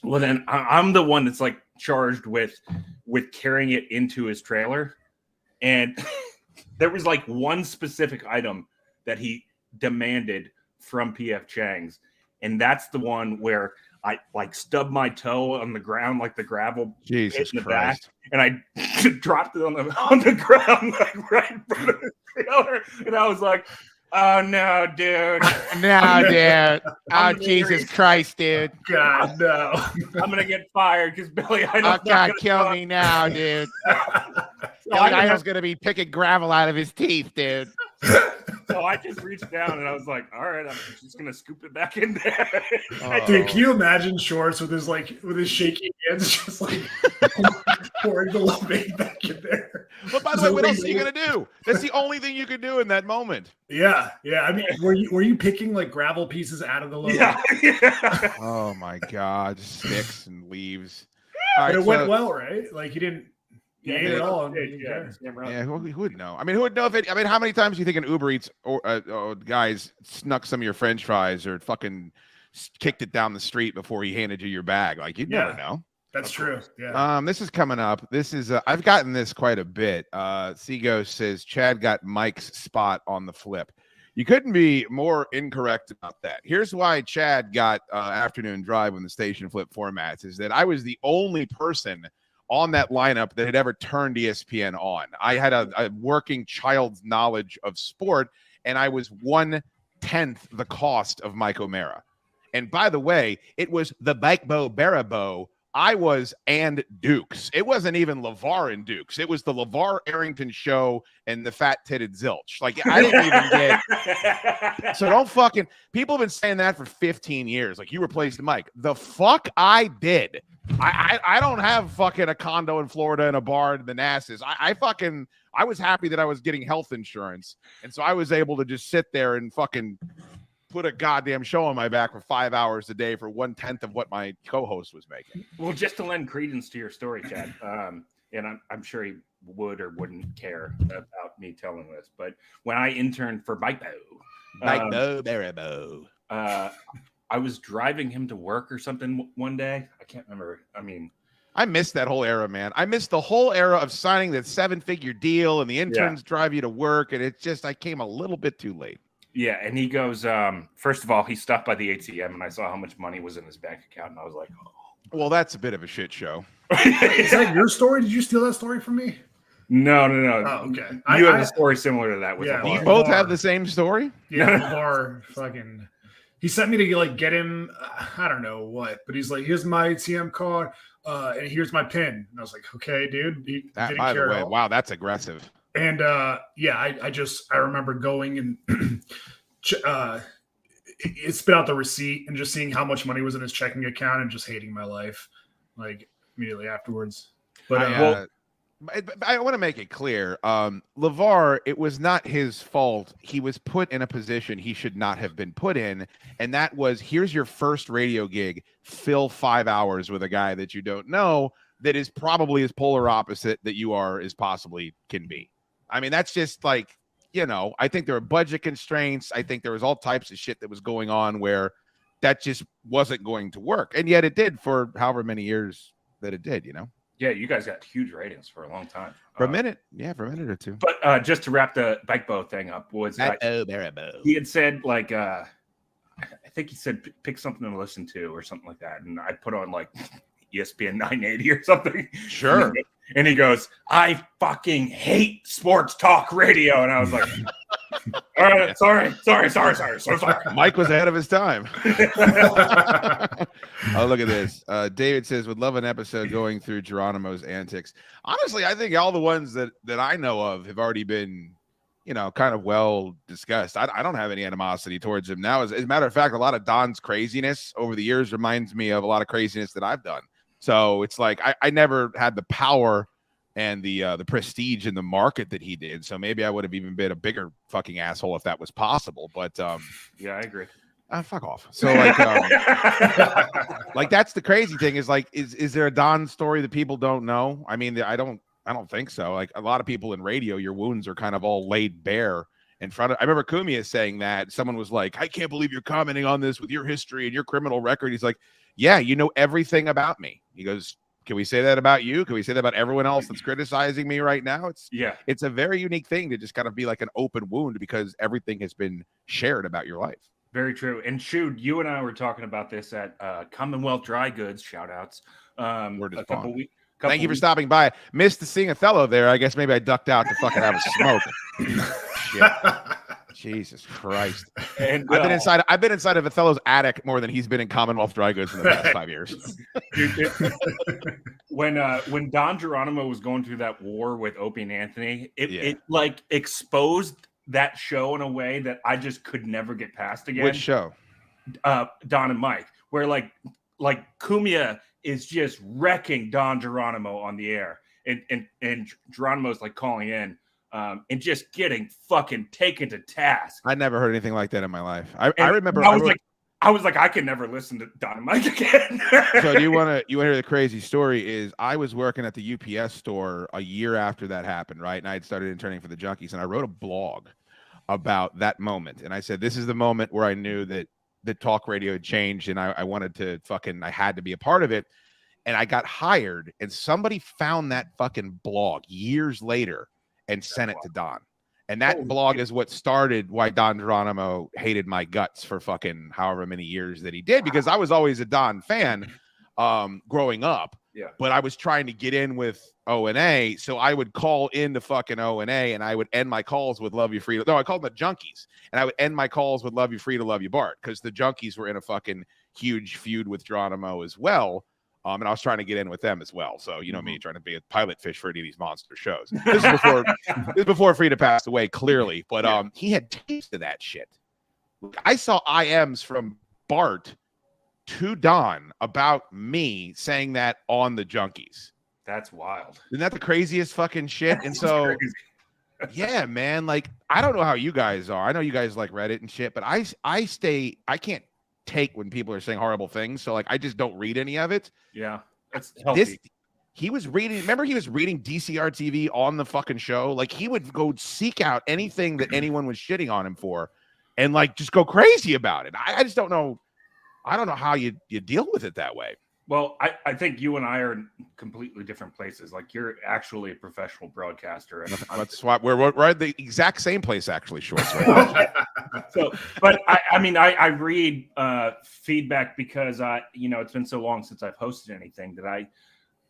Well, then I'm the one that's like charged with carrying it into his trailer. And there was like one specific item that he demanded from PF Chang's, and that's the one where I like stubbed my toe on the ground, like the gravel pit Jesus in the back, Christ. and I dropped it on the ground, like right in front of the trailer, and I was like, "Oh no, dude! No, dude. Oh, I'm Jesus gonna- Christ, dude. God, no. I'm gonna get fired because Billy Oh, Idol's God, kill me now, dude. Billy Idol's going to be picking gravel out of his teeth, dude. So I just reached down and I was like, all right, I'm just gonna scoop it back in there. Oh. Dude, can you imagine Shorts with his shaky hands just like pouring the lemonade back in there? But by the way, what else are you going to do? That's the only thing you could do in that moment. Yeah. I mean, were you picking like gravel pieces out of the logo? Yeah. Oh, my God. Sticks and leaves. All But right, it went well, right? Like you didn't. You ate it all. Yeah, who would know? I mean, who would know if it? I mean, how many times do you think an Uber Eats or guys snuck some of your French fries or fucking kicked it down the street before he handed you your bag? Like you'd never know. That's true. Yeah. This is coming up. This is I've gotten this quite a bit. Seago says Chad got Mike's spot on the flip. You couldn't be more incorrect about that. Here's why Chad got afternoon drive when the station flip formats is that I was the only person on that lineup that had ever turned ESPN on. I had a working child's knowledge of sport, and I was 1/10 the cost of Mike O'Mara. And by the way, it was the Bakebo Barabo. I was and Dukes. It wasn't even LeVar and Dukes. It was the LeVar Arrington show and the fat-titted Zilch. Like, I didn't even get... So don't fucking... People have been saying that for 15 years. Like, you replaced Mike. The fuck I did. I don't have fucking a condo in Florida and a bar in Manassas. I was happy that I was getting health insurance. And so I was able to just sit there and fucking put a goddamn show on my back for 5 hours a day for 1/10 of what my co-host was making. Well, just to lend credence to your story, Chad, and I'm sure he would or wouldn't care about me telling this, but when I interned for Bakebo Barabo. I was driving him to work or something one day. I can't remember. I mean, I missed that whole era, man. I missed the whole era of signing that 7-figure deal and the interns drive you to work. And it's just, I came a little bit too late. Yeah. And he goes, first of all, he stopped by the ATM and I saw how much money was in his bank account. And I was like, oh. Well, that's a bit of a shit show. Is that your story? Did you steal that story from me? No. Oh, okay. You have a story similar to that with Yeah, the bar. You both have the same story? Yeah, bar fucking... He sent me to like get him, I don't know what, but he's like, here's my ATM card, and here's my PIN. And I was like, okay, dude. He didn't By the care way, at all. wow, that's aggressive. And I remember going and it spit out the receipt and just seeing how much money was in his checking account and just hating my life, like immediately afterwards. But I want to make it clear, LeVar, it was not his fault. He was put in a position he should not have been put in, and that was, here's your first radio gig, fill 5 hours with a guy that you don't know that is probably as polar opposite that you are as possibly can be. I mean, that's just like, I think there were budget constraints. I think there was all types of shit that was going on where that just wasn't going to work, and yet it did for however many years that it did, Yeah, you guys got huge ratings for a long time. For a minute. Yeah, for a minute or two. But just to wrap the Bakebo thing up, was he had said, like, I think he said pick something to listen to or something like that. And I put on, like, ESPN 980 or something. Sure. And he goes, I fucking hate sports talk radio. And I was like, all right, sorry. Mike was ahead of his time. Oh, look at this. David says, would love an episode going through Geronimo's antics. Honestly, I think all the ones that I know of have already been, kind of well discussed. I don't have any animosity towards him now. As a matter of fact, a lot of Don's craziness over the years reminds me of a lot of craziness that I've done. So it's like I never had the power and the prestige in the market that he did. So maybe I would have even been a bigger fucking asshole if that was possible. But yeah, I agree. Fuck off. So like, like that's the crazy thing is like, is there a Don story that people don't know? I mean, I don't think so. Like a lot of people in radio, your wounds are kind of all laid bare in front of. I remember Kumia saying that someone was like, I can't believe you're commenting on this with your history and your criminal record. He's like, yeah, you know everything about me. He goes, can we say that about you? Can we say that about everyone else that's criticizing me right now? It's a very unique thing to just kind of be like an open wound because everything has been shared about your life. Very true. And Shoot, you and I were talking about this at Commonwealth Dry Goods, shout outs. A couple weeks. Thank you for stopping by. Missed seeing Othello there. I guess maybe I ducked out to fucking have a smoke. Shit. Jesus Christ. And I've been inside of Othello's attic more than he's been in Commonwealth Dry Goods in the past 5 years. When Don Geronimo was going through that war with Opie and Anthony, it like exposed that show in a way that I just could never get past again. Which show? Don and Mike, where like Cumia is just wrecking Don Geronimo on the air, and Geronimo's like calling in and just getting fucking taken to task. I never heard anything like that in my life. I remember I was like I can never listen to Don and Mike again. So you want to hear the crazy story? Is I was working at the UPS store a year after that happened, right? And I had started interning for the Junkies, and I wrote a blog about that moment. And I said, this is the moment where I knew that the talk radio had changed, and I wanted to I had to be a part of it. And I got hired, and somebody found that fucking blog years later and sent it to Don. And that blog is what started why Don Geronimo hated my guts for fucking however many years that he did, because I was always a Don fan growing up. Yeah. But I was trying to get in with O&A, so I would call into fucking O&A, and I would end my calls with "Love You Free." No, I called them the Junkies, and I would end my calls with "Love You Free to Love You Bart," because the Junkies were in a fucking huge feud with Geronimo as well. And I was trying to get in with them as well. So, you know me, trying to be a pilot fish for any of these monster shows. This is before Frida passed away, clearly. But he had tapes of that shit. I saw IMs from Bart to Don about me saying that on the Junkies. That's wild. Isn't that the craziest fucking shit? And so, yeah, man, like, I don't know how you guys are. I know you guys like Reddit and shit, but I can't take when people are saying horrible things, so like I just don't read any of it. Yeah, that's healthy. He was reading DCR TV on the fucking show. Like, he would go seek out anything that anyone was shitting on him for and like just go crazy about it. I just don't know. I don't know how you deal with it that way. Well, I think you and I are in completely different places. Like, you're actually a professional broadcaster. And let's swap. We're at the exact same place, actually, Shorts. Right now. So, but I mean, I read feedback because it's been so long since I've hosted anything that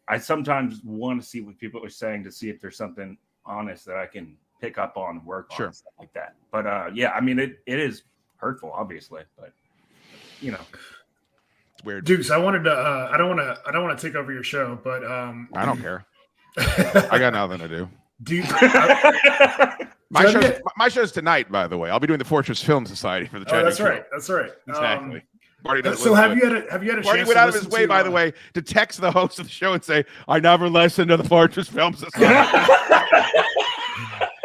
I sometimes want to see what people are saying to see if there's something honest that I can pick up on, work on, stuff like that. But yeah, I mean, it is hurtful, obviously, but it's weird. Dukes, I wanted to I don't want to take over your show, but I don't care. I got nothing to do. My show's tonight, by the way. I'll be doing the Fortress Film Society for the Chinese. That's right. That's right. Exactly. So have you had a chance? Marty went out of his way, by the way, to text the host of the show and say, "I never listened to the Fortress Film Society."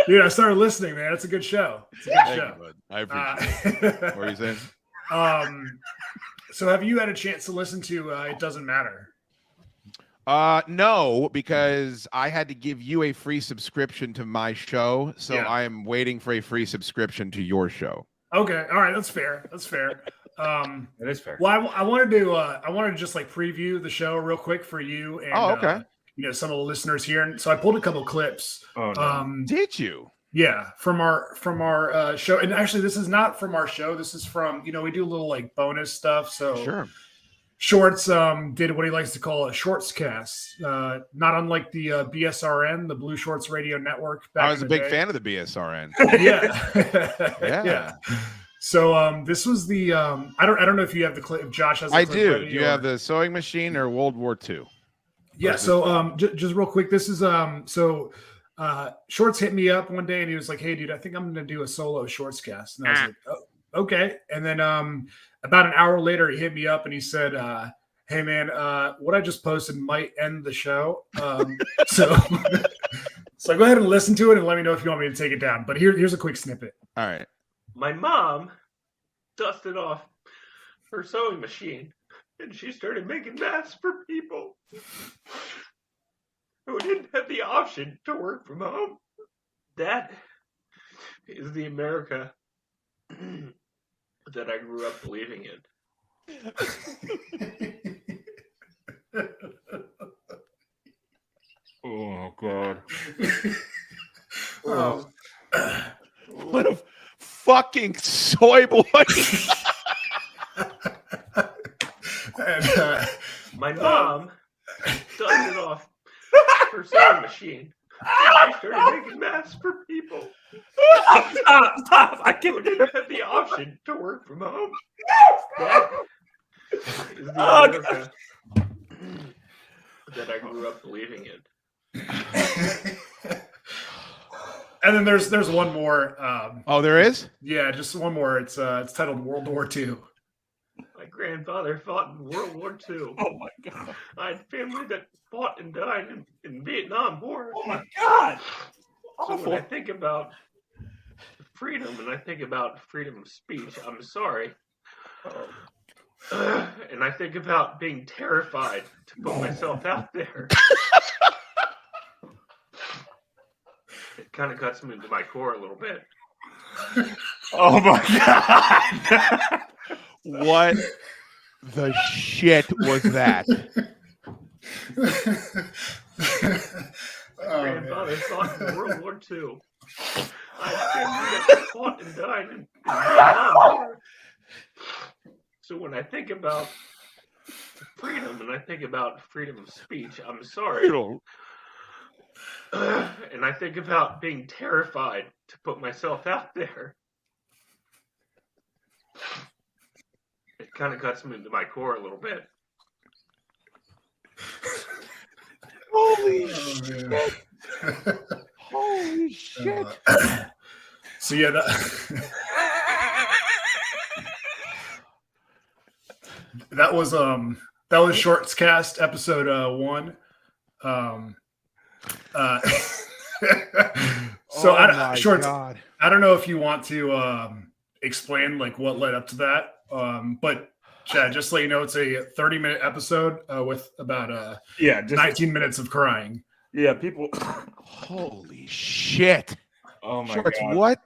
Dude, I started listening, man. It's a good show. It's a good show. You, I appreciate it. What are you saying? So have you had a chance to listen to It Doesn't Matter? No, because I had to give you a free subscription to my show, so I am waiting for a free subscription to your show. Okay, all right, that's fair. That's fair. That is fair. Well, I wanted to just like preview the show real quick for you and some of the listeners here. And so I pulled a couple clips. Oh, no. Did you? Yeah, from our show. And actually, this is not from our show. This is from, we do a little like bonus stuff. So sure. Shorts did what he likes to call a shorts cast, not unlike the BSRN, the Blue Shorts Radio Network. I was a big fan of the BSRN. Yeah. So this was the I don't know if you have the clip. If Josh has. I do. Do you have the sewing machine or World War II? Yeah. So just real quick, this is Shorts hit me up one day and he was like, "Hey, dude, I think I'm going to do a solo Shorts cast." And I was like, "Oh, okay." And then about an hour later, he hit me up and he said, "Hey, man, what I just posted might end the show. So go ahead and listen to it and let me know if you want me to take it down." But here's a quick snippet. All right. My mom dusted off her sewing machine and she started making masks for people who didn't have the option to work from home. That is the America that I grew up believing in. Oh, God. What a fucking soy boy. And, My mom dusted off her sewing machine. She started making masks for people Stop! I who can't. didn't have the option to work from home. That is the Oh, America that I grew up believing in. and then there's one more. Oh, there is? Yeah, just one more. It's titled World War II. My grandfather fought in World War II. Oh my god! I had family that fought and died in the Vietnam War. Oh my god! So when I think about freedom and I think about freedom of speech, I'm sorry. And I think about being terrified to put myself out there. It kind of cuts me to my core a little bit. Oh my god! What the shit was that? Grandfather fought in World War II. I had family that fought and died in the Vietnam War. So when I think about freedom and I think about freedom of speech, I'm sorry. And I think about being terrified to put myself out there. It kind of cuts me to my core a little bit. Holy shit. Holy shit. So yeah, that was Shorts Cast episode 1. So Shorts, God. I don't know if you want to explain like what led up to that, but Chad, just to let you know, it's a 30-minute episode with about Yeah, just 19 minutes of crying. yeah. People. Holy shit. Oh my Shorts, god! what?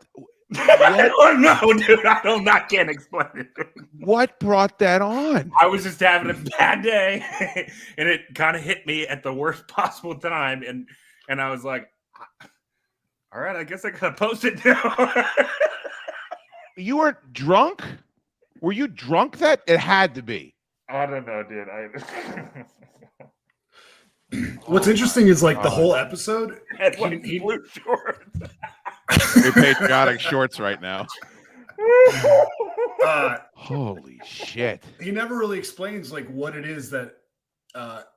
I don't know, dude. I can't explain it. What brought that on? I was just having a bad day, and it kind of hit me at the worst possible time, and I was like, "All right, I guess I gotta post it now." You were drunk? Were you drunk that? It had to be. I don't know, dude. What's interesting is like the whole episode. Had like blue shorts. You're patriotic Shorts right now. Holy shit. He never really explains like what it is that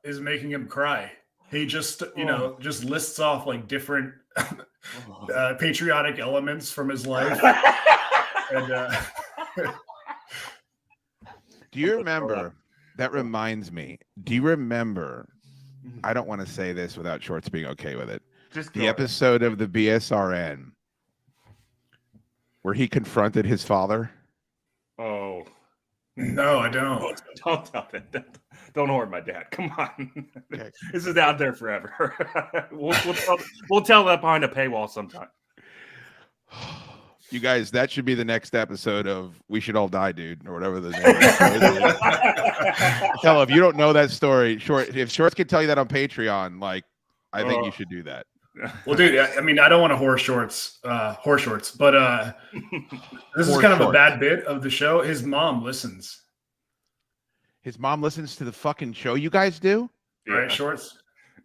is making him cry. He just, just lists off like different patriotic elements from his life. And do you remember? That reminds me. Do you remember? I don't want to say this without Shorts being okay with it. Just the episode of the BSRN where he confronted his father. Oh no, I don't. Don't tell that. Don't hoard my dad. Come on. Okay. This is out there forever. we'll tell that behind a paywall sometime. You guys, that should be the next episode of We Should All Die, Dude, or whatever the name is. Tell if you don't know that story, if Shorts can tell you that on Patreon, like, I think you should do that. Well, dude, I mean, I don't want to horse shorts, but this is kind of a bad bit of the show. His mom listens. His mom listens to the fucking show you guys do? Yeah. Right, Shorts?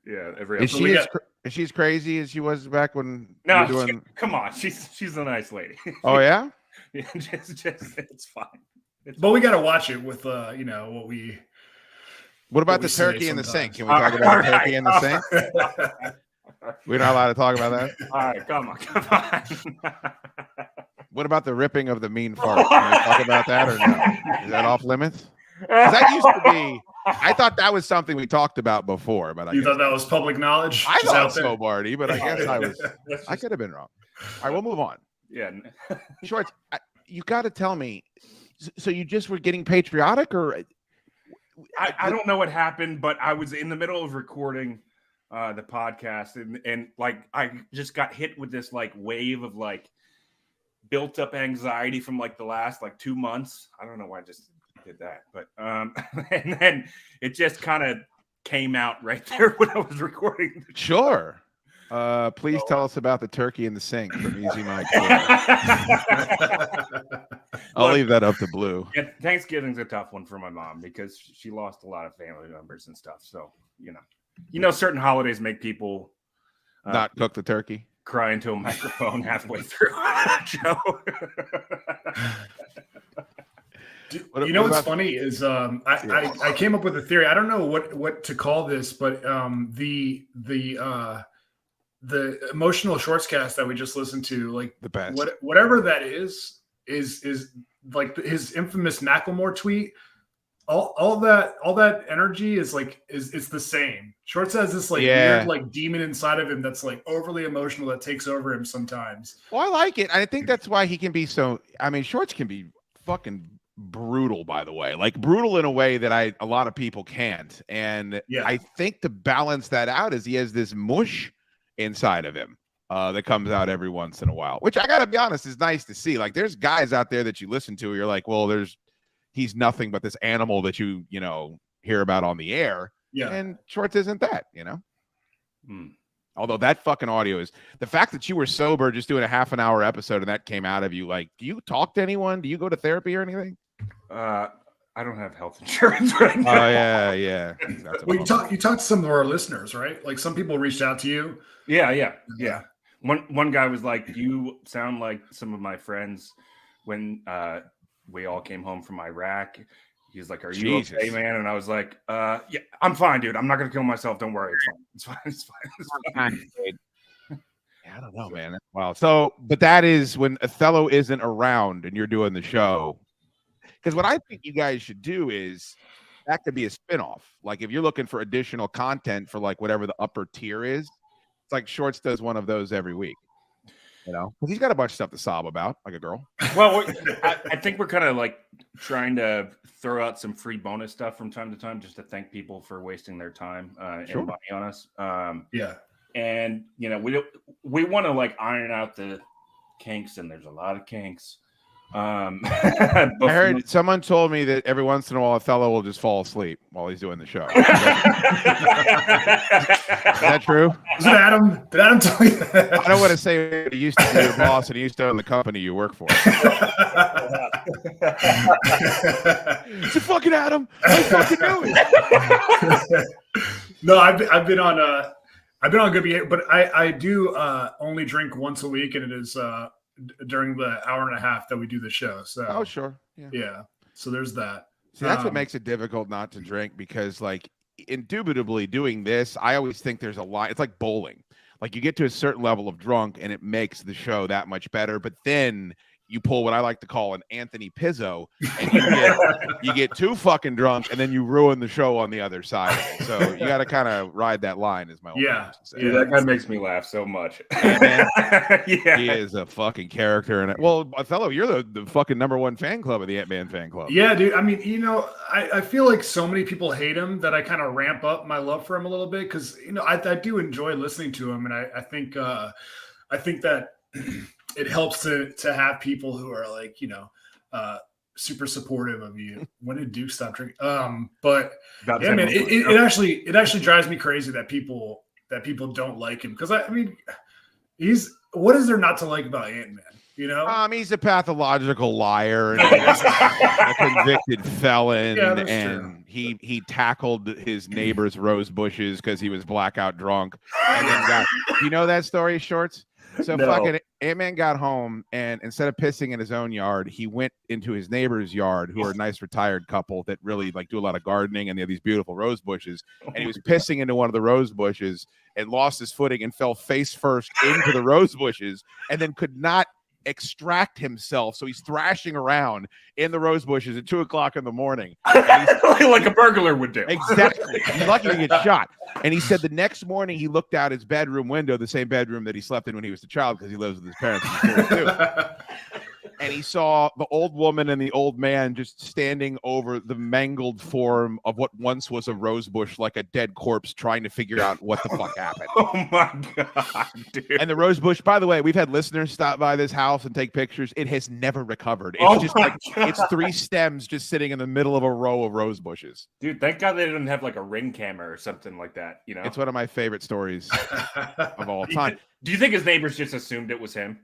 Yeah, every episode. Is she as crazy as she was back when? No, come on, she's a nice lady. Oh yeah, yeah, just it's fine. But we got to watch it with what we. What about the turkey in the sink? Can we talk about the turkey in the sink? We're not allowed to talk about that. All right, come on. What about the ripping of the mean fart? Can we talk about that or no? Is that off limits? That used to be. I thought that was something we talked about before, but you thought that was public knowledge. I thought so, Marty, but I guess I was. I could have been wrong. All right, we'll move on. Yeah, Shorts, you got to tell me. So you just were getting patriotic, or I don't know what happened, but I was in the middle of recording the podcast, and like I just got hit with this like wave of like built up anxiety from like the last like 2 months. I don't know why I just did that, but and then it just kind of came out right there when I was recording. Sure. Please tell us about the turkey in the sink from Easy Mike. I'll Look, leave that up to Blue. yeah, Thanksgiving's a tough one for my mom because she lost a lot of family members and stuff. So certain holidays make people Not cook the turkey. cry into a microphone halfway through a show. You know what's funny is I came up with a theory. I don't know what to call this, but the emotional shortscast that we just listened to, like The best. whatever that is like his infamous Macklemore tweet. All that energy is like it's the same. Shorts has this like weird like demon inside of him that's like overly emotional that takes over him sometimes. Well, I like it. I think that's why he can be so. I mean, Shorts can be fucking brutal, by the way, like brutal in a way that a lot of people can't. And I think to balance that out is he has this mush inside of him that comes out every once in a while, which I gotta be honest is nice to see. Like there's guys out there that you listen to, you're like, well, he's nothing but this animal that you hear about on the air. Yeah. And Shorts isn't that, Although that fucking audio is the fact that you were sober just doing a half an hour episode and that came out of you. Like, do you talk to anyone? Do you go to therapy or anything? I don't have health insurance right now. Oh yeah. Well, you talked to some of our listeners, right? Like some people reached out to you. Yeah. One guy was like, "You sound like some of my friends when we all came home from Iraq." He's like, "Are you okay, man?" And I was like, "Yeah, I'm fine, dude. I'm not gonna kill myself. Don't worry. It's fine. It's fine." Yeah, I don't know, man. Wow. So, but that is when Othello isn't around and you're doing the show. Because what I think you guys should do is that could be a spinoff. Like if you're looking for additional content for like whatever the upper tier is, it's like Shorts does one of those every week. Because he's got a bunch of stuff to sob about, like a girl. Well, I think we're kind of like trying to throw out some free bonus stuff from time to time just to thank people for wasting their time and money on us. And we want to like iron out the kinks, and there's a lot of kinks. I heard someone told me that every once in a while Othello will just fall asleep while he's doing the show. Is that true? Is it Adam? Did Adam tell you that? I don't want to say he used to be your boss and he used to own the company you work for. It's a fucking Adam. I fucking knew it. No, I've been on good behavior, but I do only drink once a week, and it is during the hour and a half that we do the show. So sure. Yeah. So there's that. See, that's what makes it difficult not to drink, because like indubitably doing this, I always think there's a line. It's like bowling. Like you get to a certain level of drunk and it makes the show that much better. But then you pull what I like to call an Anthony Pizzo, and you get too fucking drunk, and then you ruin the show on the other side. So you got to kind of ride that line, is my old Dude, that guy makes me laugh so much. He is a fucking character. And well, Othello, you're the fucking #1 fan club of the Ant-Man fan club. Yeah, dude. I mean, I feel like so many people hate him that I kind of ramp up my love for him a little bit, because I do enjoy listening to him, and I think that it helps to have people who are like, super supportive of you. When did Duke stop drinking? But yeah, man, it actually drives me crazy that people don't like him, because I mean, what is there not to like about Ant-Man? He's a pathological liar and a convicted felon, and he tackled his neighbor's rose bushes because he was blackout drunk, and then that story, Shorts? So fucking Ant-Man got home, and instead of pissing in his own yard, he went into his neighbor's yard, who are a nice retired couple that really like do a lot of gardening, and they have these beautiful rose bushes. And he was pissing into one of the rose bushes and lost his footing and fell face first into the rose bushes, and then could not extract himself. So he's thrashing around in the rose bushes at 2:00 in the morning. Like a burglar would do. Exactly. He's lucky to get shot. And he said the next morning he looked out his bedroom window, the same bedroom that he slept in when he was a child, because he lives with his parents. And he saw the old woman and the old man just standing over the mangled form of what once was a rose bush, like a dead corpse, trying to figure out what the fuck happened. Oh my God, dude. And the rose bush, by the way, we've had listeners stop by this house and take pictures. It has never recovered. It's it's 3 stems just sitting in the middle of a row of rose bushes. Dude, thank God they didn't have like a ring camera or something like that. It's one of my favorite stories of all time. Do you think his neighbors just assumed it was him?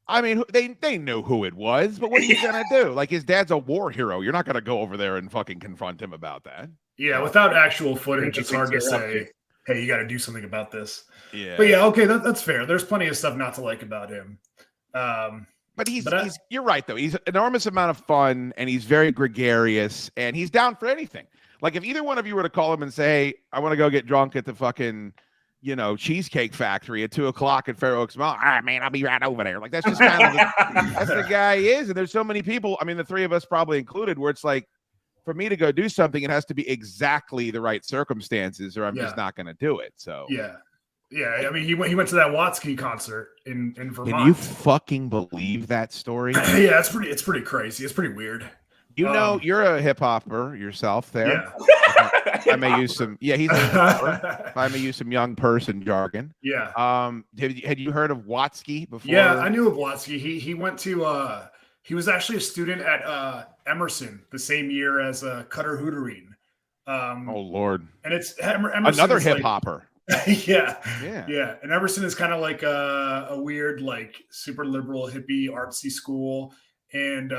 I mean, they knew who it was, but what are you gonna do? Like, his dad's a war hero. You're not gonna go over there and fucking confront him about that. Yeah, without actual footage, He it's thinks hard to you're up say, hey, you got to do something about this. Yeah, But yeah, okay, that's fair. There's plenty of stuff not to like about him. but you're right though. He's an enormous amount of fun, and he's very gregarious, and he's down for anything. Like, if either one of you were to call him and say, "Hey, I want to go get drunk at the fucking, Cheesecake Factory at 2:00 at Fair Oaks Mall," all right, man, I'll be right over there. Like, that's just kind of that's the guy he is. And there's so many people. I mean, the three of us probably included, where it's like, for me to go do something, it has to be exactly the right circumstances, or I'm just not going to do it. So yeah. I mean, he went to that Watsky concert in Vermont. Can you fucking believe that story? Yeah, it's pretty crazy. It's pretty weird. You're a hip hopper yourself there. Yeah. I may use some. Yeah, he's a hip-hopper. I may use some young person jargon. Yeah. Had you heard of Watsky before? Yeah, I knew of Watsky. He went to he was actually a student at Emerson the same year as Cutter Hooterine. Oh Lord! And it's Emerson another hip hopper. Yeah. And Emerson is kind of like a weird, like, super liberal hippie artsy school. And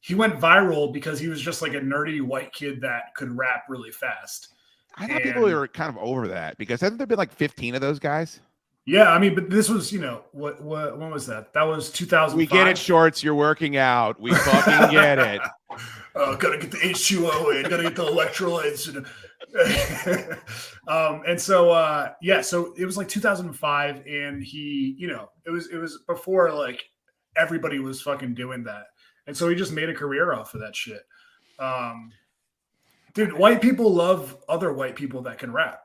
he went viral because he was just like a nerdy white kid that could rap really fast. I thought people were kind of over that, because hasn't there been like 15 of those guys? Yeah, I mean, but this was, what when was that? That was 2005. We get it, Shorts. You're working out. We fucking get it. Gotta get the H2O in. Gotta get the electrolytes. And so, so it was like 2005, and he, it was before like everybody was fucking doing that, and so he just made a career off of that shit. Dude, white people love other white people that can rap.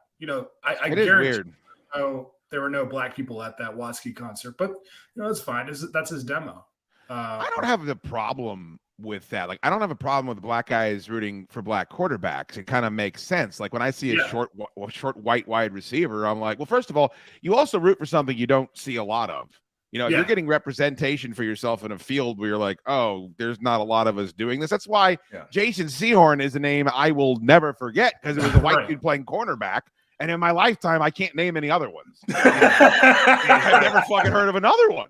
I guarantee. Oh, there were no black people at that Watsky concert, but it's fine. That's his demo. I don't have the problem with that. Like, I don't have a problem with black guys rooting for black quarterbacks. It kind of makes sense. Like, when I see a short white wide receiver, I'm like, well, first of all, you also root for something you don't see a lot of. You're getting representation for yourself in a field where you're like, oh, there's not a lot of us doing this. That's why Jason Sehorn is a name I will never forget, because it was a white dude playing cornerback. And in my lifetime, I can't name any other ones. I've never fucking heard of another one.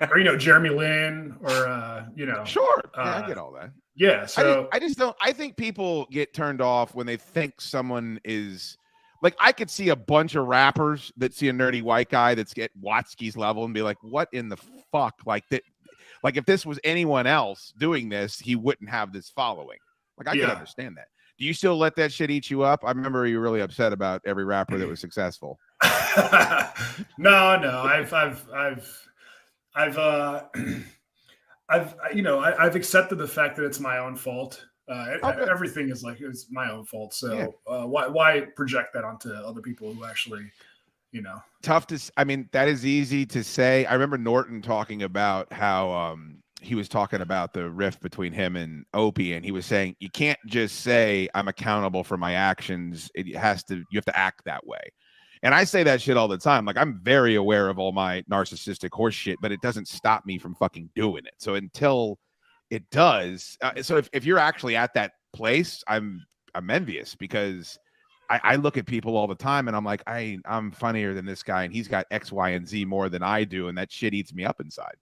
Or, Jeremy Lin, or, Sure. I get all that. Yeah. So I just don't. I think people get turned off when they think someone is like, I could see a bunch of rappers that see a nerdy white guy that's at Watsky's level and be like, what in the fuck? Like that. Like, if this was anyone else doing this, he wouldn't have this following. Like, I can understand that. Do you still let that shit eat you up? I remember you were really upset about every rapper that was successful. No, I've accepted the fact that it's my own fault. Everything is like, it's my own fault. So why project that onto other people who actually, tough to. I mean, that is easy to say. I remember Norton talking about how he was talking about the rift between him and Opie, and he was saying, you can't just say I'm accountable for my actions. You have to act that way. And I say that shit all the time. Like, I'm very aware of all my narcissistic horse shit, but it doesn't stop me from fucking doing it. So until it does, so if you're actually at that place, I'm envious, because I look at people all the time and I'm like, I'm funnier than this guy, and he's got X, Y, and Z more than I do, and that shit eats me up inside.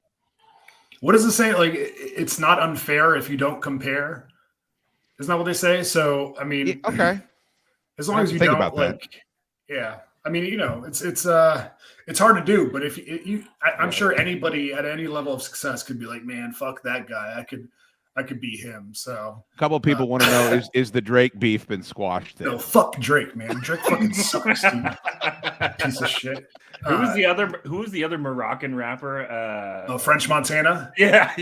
What does it say? Like, it's not unfair if you don't compare. Isn't that what they say? So, I mean, okay. As long as you don't, about like, that. Yeah. I mean, it's hard to do, but if I'm sure anybody at any level of success could be like, man, fuck that guy. I could be him. So a couple of people want to know, is the Drake beef been squashed? No, fuck Drake, man. Drake fucking sucks, dude. Piece of shit. Who was the other Moroccan rapper? French Montana. Yeah.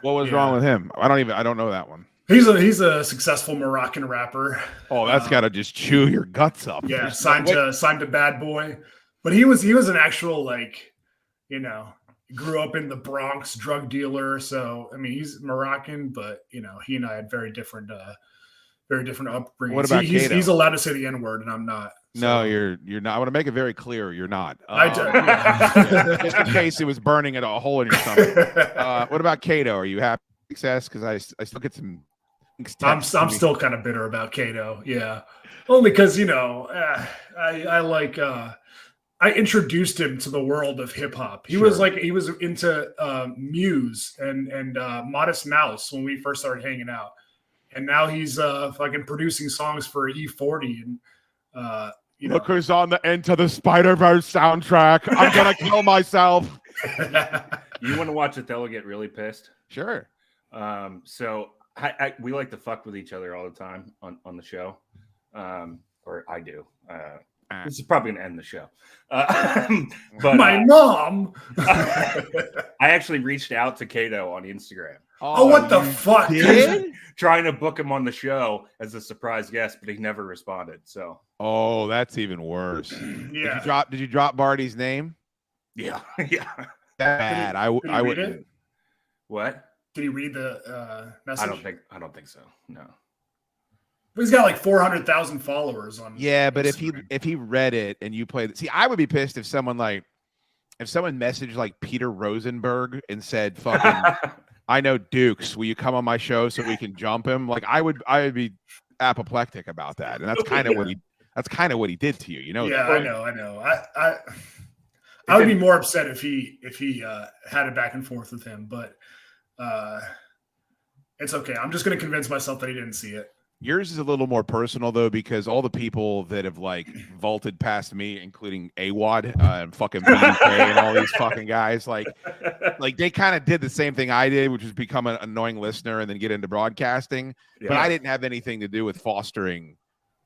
What was wrong with him? I don't know that one. He's a successful Moroccan rapper. Oh, that's got to just chew your guts up. Yeah, signed to Bad Boy, but he was an actual, like, grew up in the Bronx, drug dealer. So I mean, he's Moroccan, but he and I had very different upbringings. What about Kato? He's allowed to say the N-word, and I'm not. So. No, you're not. I want to make it very clear, you're not. I do. Just in case it was burning a hole in your stomach. What about Kato? Are you happy with success? Because I still get some. I'm still kind of bitter about Kato. Yeah, only because I I introduced him to the world of hip hop. He Sure. was into Muse and Modest Mouse when we first started hanging out, and now he's fucking producing songs for E40 and you know. Look who's on the Into the Spider-Verse soundtrack. I'm gonna kill myself. You want to watch Othello get really pissed? Sure. So we like to fuck with each other all the time on the show, or I do. This is probably gonna end the show. But My mom. I actually reached out to Kato on Instagram. Oh, what the fuck? Did? Trying to book him on the show as a surprise guest, but he never responded. So, Oh, that's even worse. Yeah. Did you drop Barty's name? yeah. Bad. I Did he read wouldn't. it? What? Did he read the message? I don't think so. No. He's got like 400,000 followers on. Yeah, but Instagram. if he read it and you played, see, I would be pissed if someone messaged like Peter Rosenberg and said, "Fucking, I know Dukes. Will you come on my show so we can jump him?" Like I would be apoplectic about that, and that's kind of what he did to you. You know? Yeah, I know. I would be more upset if he had it back and forth with him, but it's okay. I'm just going to convince myself that he didn't see it. Yours is a little more personal though, because all the people that have like vaulted past me, including AWOD and fucking BDK and all these fucking guys, like they kind of did the same thing I did, which was become an annoying listener and then get into broadcasting. Yeah. But I didn't have anything to do with fostering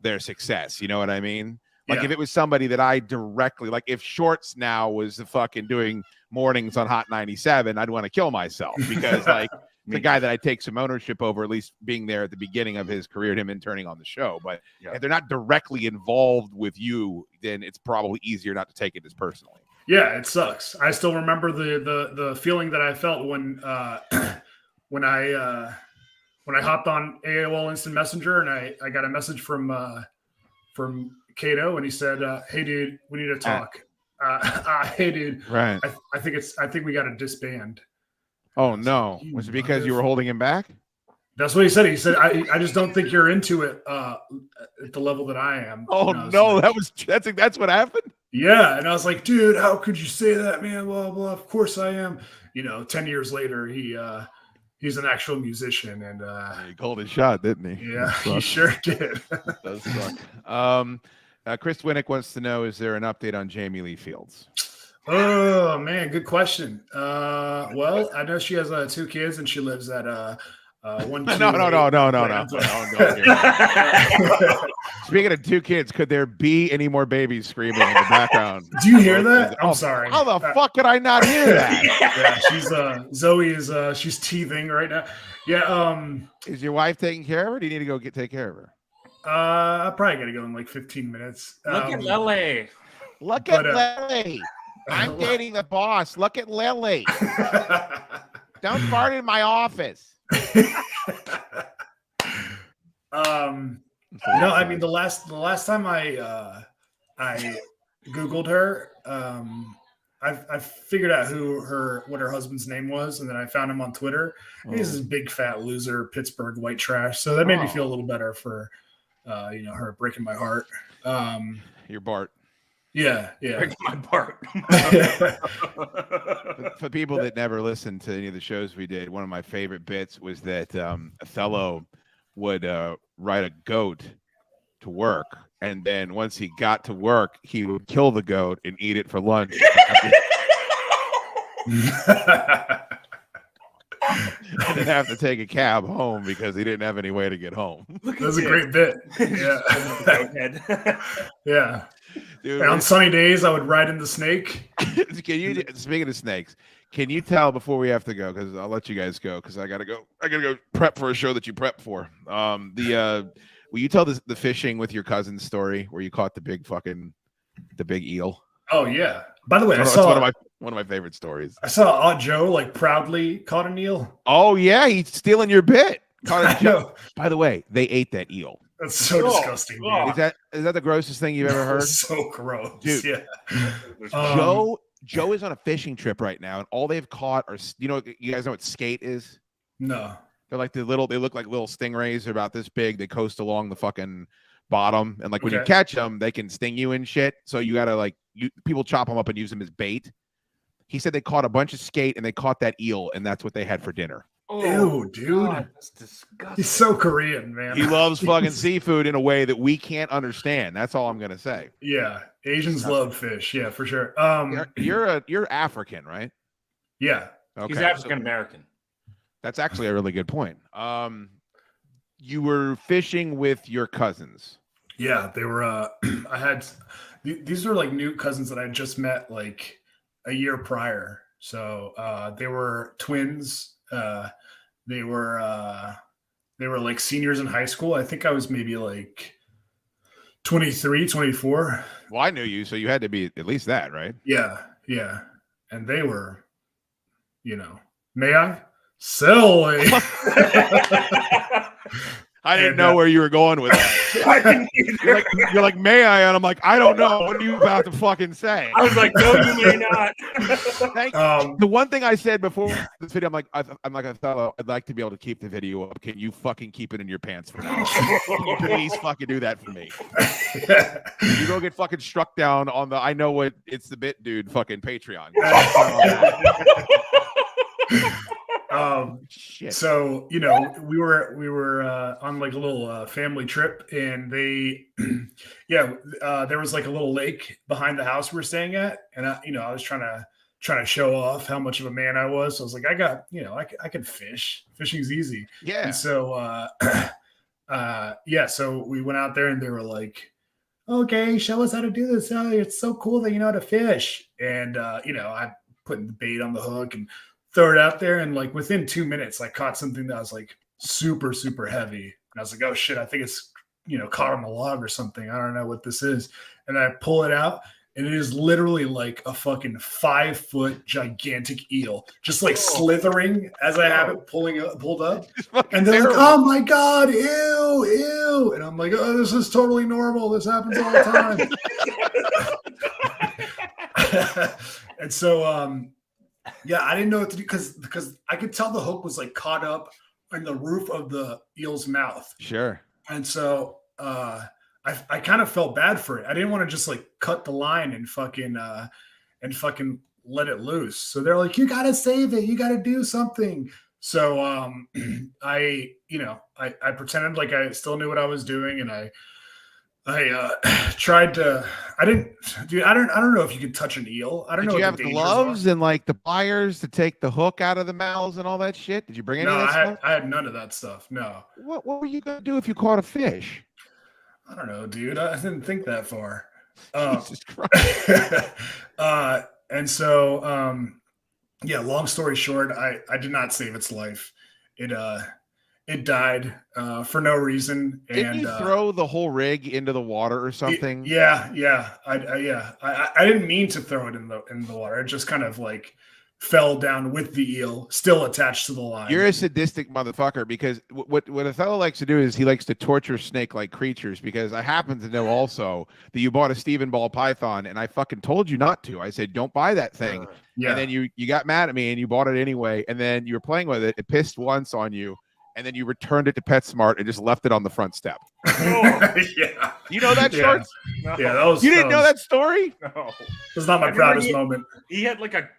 their success. You know what I mean? Like Yeah. if it was somebody that I directly, like if Shorts now was the fucking doing mornings on Hot 97, I'd want to kill myself because like the guy that I take some ownership over, at least being there at the beginning of his career, him interning on the show. But if they're not directly involved with you, then it's probably easier not to take it as personally. Yeah, it sucks. I still remember the feeling that I felt when when I hopped on AOL Instant Messenger and I got a message from Kato and he said, "Hey dude, we need to talk." Hey dude, Right. I think we got to disband. Oh no. Was it because you were holding him back? That's what he said. He said, I just don't think you're into it at the level that I am. Oh And I was no, like, that's what happened. yeah. And I was like, dude, how could you say that, man? Blah, blah. Of course I am. 10 years later, he's an actual musician. And He called his shot, didn't he? yeah, he sure did. Does suck. Chris Winnick wants to know, is there an update on Jamie Lee Fields? Oh man, good question. Well, I know she has 2 kids and she lives at 128. No. Speaking of 2 kids, could there be any more babies screaming in the background? Do you hear that? I'm sorry. How the fuck could I not hear that? Yeah, she's Zoe is she's teething right now. Yeah. Is your wife taking care of her? Or do you need to go take care of her? I probably gotta go in like 15 minutes. Look at Lily. Look at Lily. I'm dating the boss. Look at Lily. Don't fart in my office. No, I mean the last time I Googled her, I figured out what her husband's name was, and then I found him on Twitter. He's this big fat loser, Pittsburgh white trash. So that made me feel a little better for her breaking my heart. Your Bart. Yeah. Breaking my Bart. For people that never listened to any of the shows we did, one of my favorite bits was that Othello would ride a goat to work, and then once he got to work, he would kill the goat and eat it for lunch. And then have to take a cab home because he didn't have any way to get home. That was a great bit. Yeah. Yeah. Dude, and on sunny days, I would ride in the snake. Speaking of snakes, can you tell before we have to go? Because I'll let you guys go because I gotta go prep for a show that you prep for. Will you tell the fishing with your cousin's story where you caught the big eel? Oh yeah. By the way, It's one of my favorite stories. I saw Joe like proudly caught an eel. Oh yeah, he's stealing your bit. I know. By the way, they ate that eel. That's so disgusting. Dude. Is that the grossest thing you've ever heard? So gross, dude. Yeah. Joe is on a fishing trip right now, and all they've caught are you guys know what skate is? No. They're like they look like little stingrays. They're about this big. They coast along the fucking bottom, and like when you catch them, they can sting you and shit. So you gotta people chop them up and use them as bait. He said they caught a bunch of skate and they caught that eel, and that's what they had for dinner. Oh, ew, dude. God, that's disgusting. He's so Korean, man. He loves fucking seafood in a way that we can't understand. That's all I'm gonna say. Yeah, Asians love fish. Yeah, for sure. You're African, right? Yeah. Okay. He's African American. That's actually a really good point. You were fishing with your cousins. Yeah, they were. I had these were like new cousins that I just met like a year prior. So they were twins. They were like seniors in high school. I think I was maybe like 23, 24. Well, I knew you, so you had to be at least that, right? Yeah, yeah. And they were, may I? Silly. I didn't know where you were going with that. I didn't either. You're like, may I? And I'm like, I don't know. What are you about to fucking say? I was like, no, you may not. Thank you. The one thing I said before this video, I'm like Othello, I'd like to be able to keep the video up. Can you fucking keep it in your pants for now? Can you please fucking do that for me? You go get fucking struck down on the I know what it's the bit dude fucking Patreon. Shit. So we were on like a little family trip, and they there was like a little lake behind the house we were staying at, and I was trying to show off how much of a man I was. So I was like, I got I can fish. Fishing's easy. Yeah. And so so we went out there, and they were like, okay, show us how to do this. Oh, it's so cool that you know how to fish. And I put the bait on the hook and throw it out there, and like within 2 minutes I caught something that was like super, super heavy, and I was like, oh shit, I think it's caught on the log or something. I don't know what this is. And I pull it out, and it is literally like a fucking 5-foot gigantic eel, just like slithering as I have it pulled up. And they're like, oh my God, ew. And I'm like, oh, this is totally normal. This happens all the time. And so I didn't know what to do because I could tell the hook was like caught up in the roof of the eel's mouth. Sure. And so I kind of felt bad for it. I didn't want to just like cut the line and fucking let it loose. So they're like, you gotta save it. You gotta do something. So I pretended like I still knew what I was doing, and I tried to. I don't know if you could touch an eel. I don't know. Did you have gloves and like the pliers to take the hook out of the mouths and all that shit? Did you bring any of that stuff? I had none of that stuff. No. What were you gonna do if you caught a fish? I don't know, dude. I didn't think that far. Jesus Christ. And so, long story short, I did not save its life. It died for no reason. Didn't you throw the whole rig into the water or something? Yeah. I didn't mean to throw it in the water. It just kind of like fell down with the eel still attached to the line. You're a sadistic motherfucker, because what Othello likes to do is he likes to torture snake-like creatures, because I happen to know also that you bought a Stephen ball python, and I fucking told you not to. I said, don't buy that thing. And then you got mad at me and you bought it anyway, and then you were playing with it. It pissed once on you, and then you returned it to PetSmart and just left it on the front step. Yeah. You know that, Shorts? No. Yeah, you didn't know that story? No. It was not my proudest moment. He had like a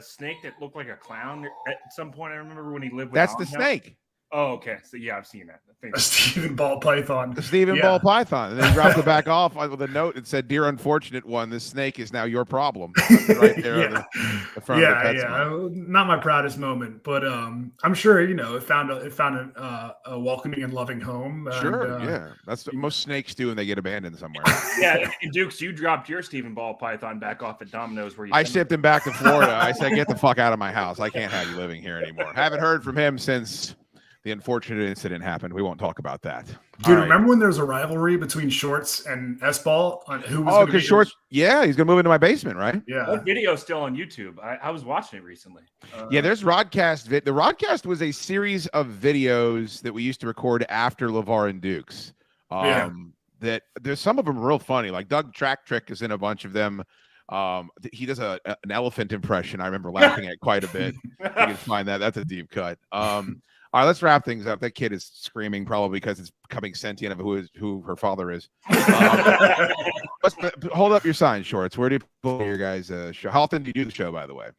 snake that looked like a clown at some point. I remember when he lived with That's the snake. Oh, okay. So yeah, I've seen that. A Stephen ball python. The Stephen ball python. And then he dropped it back off with a note that said, "Dear unfortunate one, this snake is now your problem." Right there on the front of the PetSmart. Not my proudest moment, but I'm sure it found a welcoming and loving home. Sure, yeah. That's what most snakes do when they get abandoned somewhere. Yeah, and Dukes, you dropped your Stephen ball python back off at Domino's where you. I shipped him back to Florida. I said, "Get the fuck out of my house. I can't have you living here anymore." Haven't heard from him since the unfortunate incident happened. We won't talk about that. Dude, remember when there was a rivalry between Shorts and S-Ball on who was because Shorts, he's gonna move into my basement, right? Yeah. That video's still on YouTube. I was watching it recently. There's Rodcast. The Rodcast was a series of videos that we used to record after LeVar and Dukes. That there's some of them real funny. Like Doug Track Trick is in a bunch of them. He does an elephant impression. I remember laughing at quite a bit. You can find that. That's a deep cut. All right, let's wrap things up. That kid is screaming probably because it's becoming sentient of who her father is. Let's hold up your sign, Shorts. Where do you put your guys' show? How often do you do the show, by the way?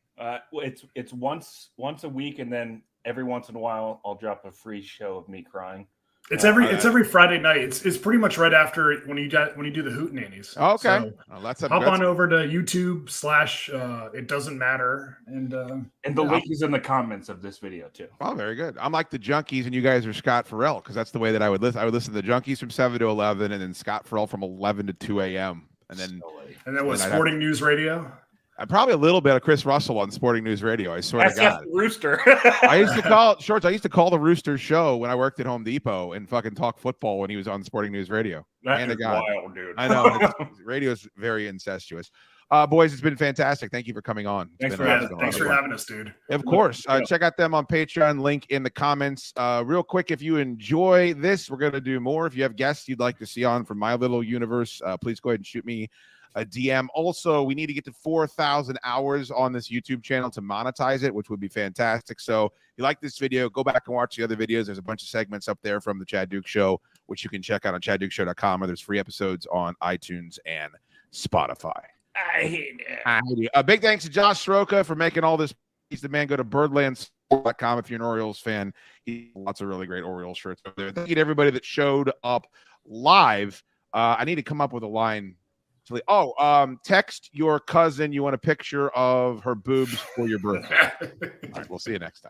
It's once a week, and then every once in a while I'll drop a free show of me crying. It's every Friday night. It's pretty much right after when you do the Hootenannies. Okay, So hop on over to YouTube / It Doesn't Matter, and the link is in the comments of this video too. Oh, very good. I'm like the Junkies, and you guys are Scott Farrell, because that's the way that I would listen. I would listen to the Junkies from 7 to 11, and then Scott Farrell from 11 to 2 a.m. And then what, Sporting News Radio? Probably a little bit of Chris Russell on Sporting News Radio. I swear to God. Rooster. I used to call Shorts. I used to call the Rooster show when I worked at Home Depot and fucking talk football when he was on Sporting News Radio. That is wild, dude. I know. Radio's very incestuous. Boys, it's been fantastic. Thank you for coming on. Thanks for having us, dude. Of course. Check out them on Patreon. Link in the comments. Real quick, if you enjoy this, we're going to do more. If you have guests you'd like to see on from my little universe, please go ahead and shoot me a DM. Also, we need to get to 4,000 hours on this YouTube channel to monetize it, which would be fantastic. So if you like this video, go back and watch the other videos. There's a bunch of segments up there from the Chad Duke Show, which you can check out on chaddukeshow.com, or there's free episodes on iTunes and Spotify. I hate it. A big thanks to Josh Sroka for making all this. He's the man. Go to birdlandsport.com if you're an Orioles fan. He has lots of really great Orioles shirts over there. Thank you to everybody that showed up live. I need to come up with a line. Text your cousin you want a picture of her boobs for your birthday. All right, we'll see you next time.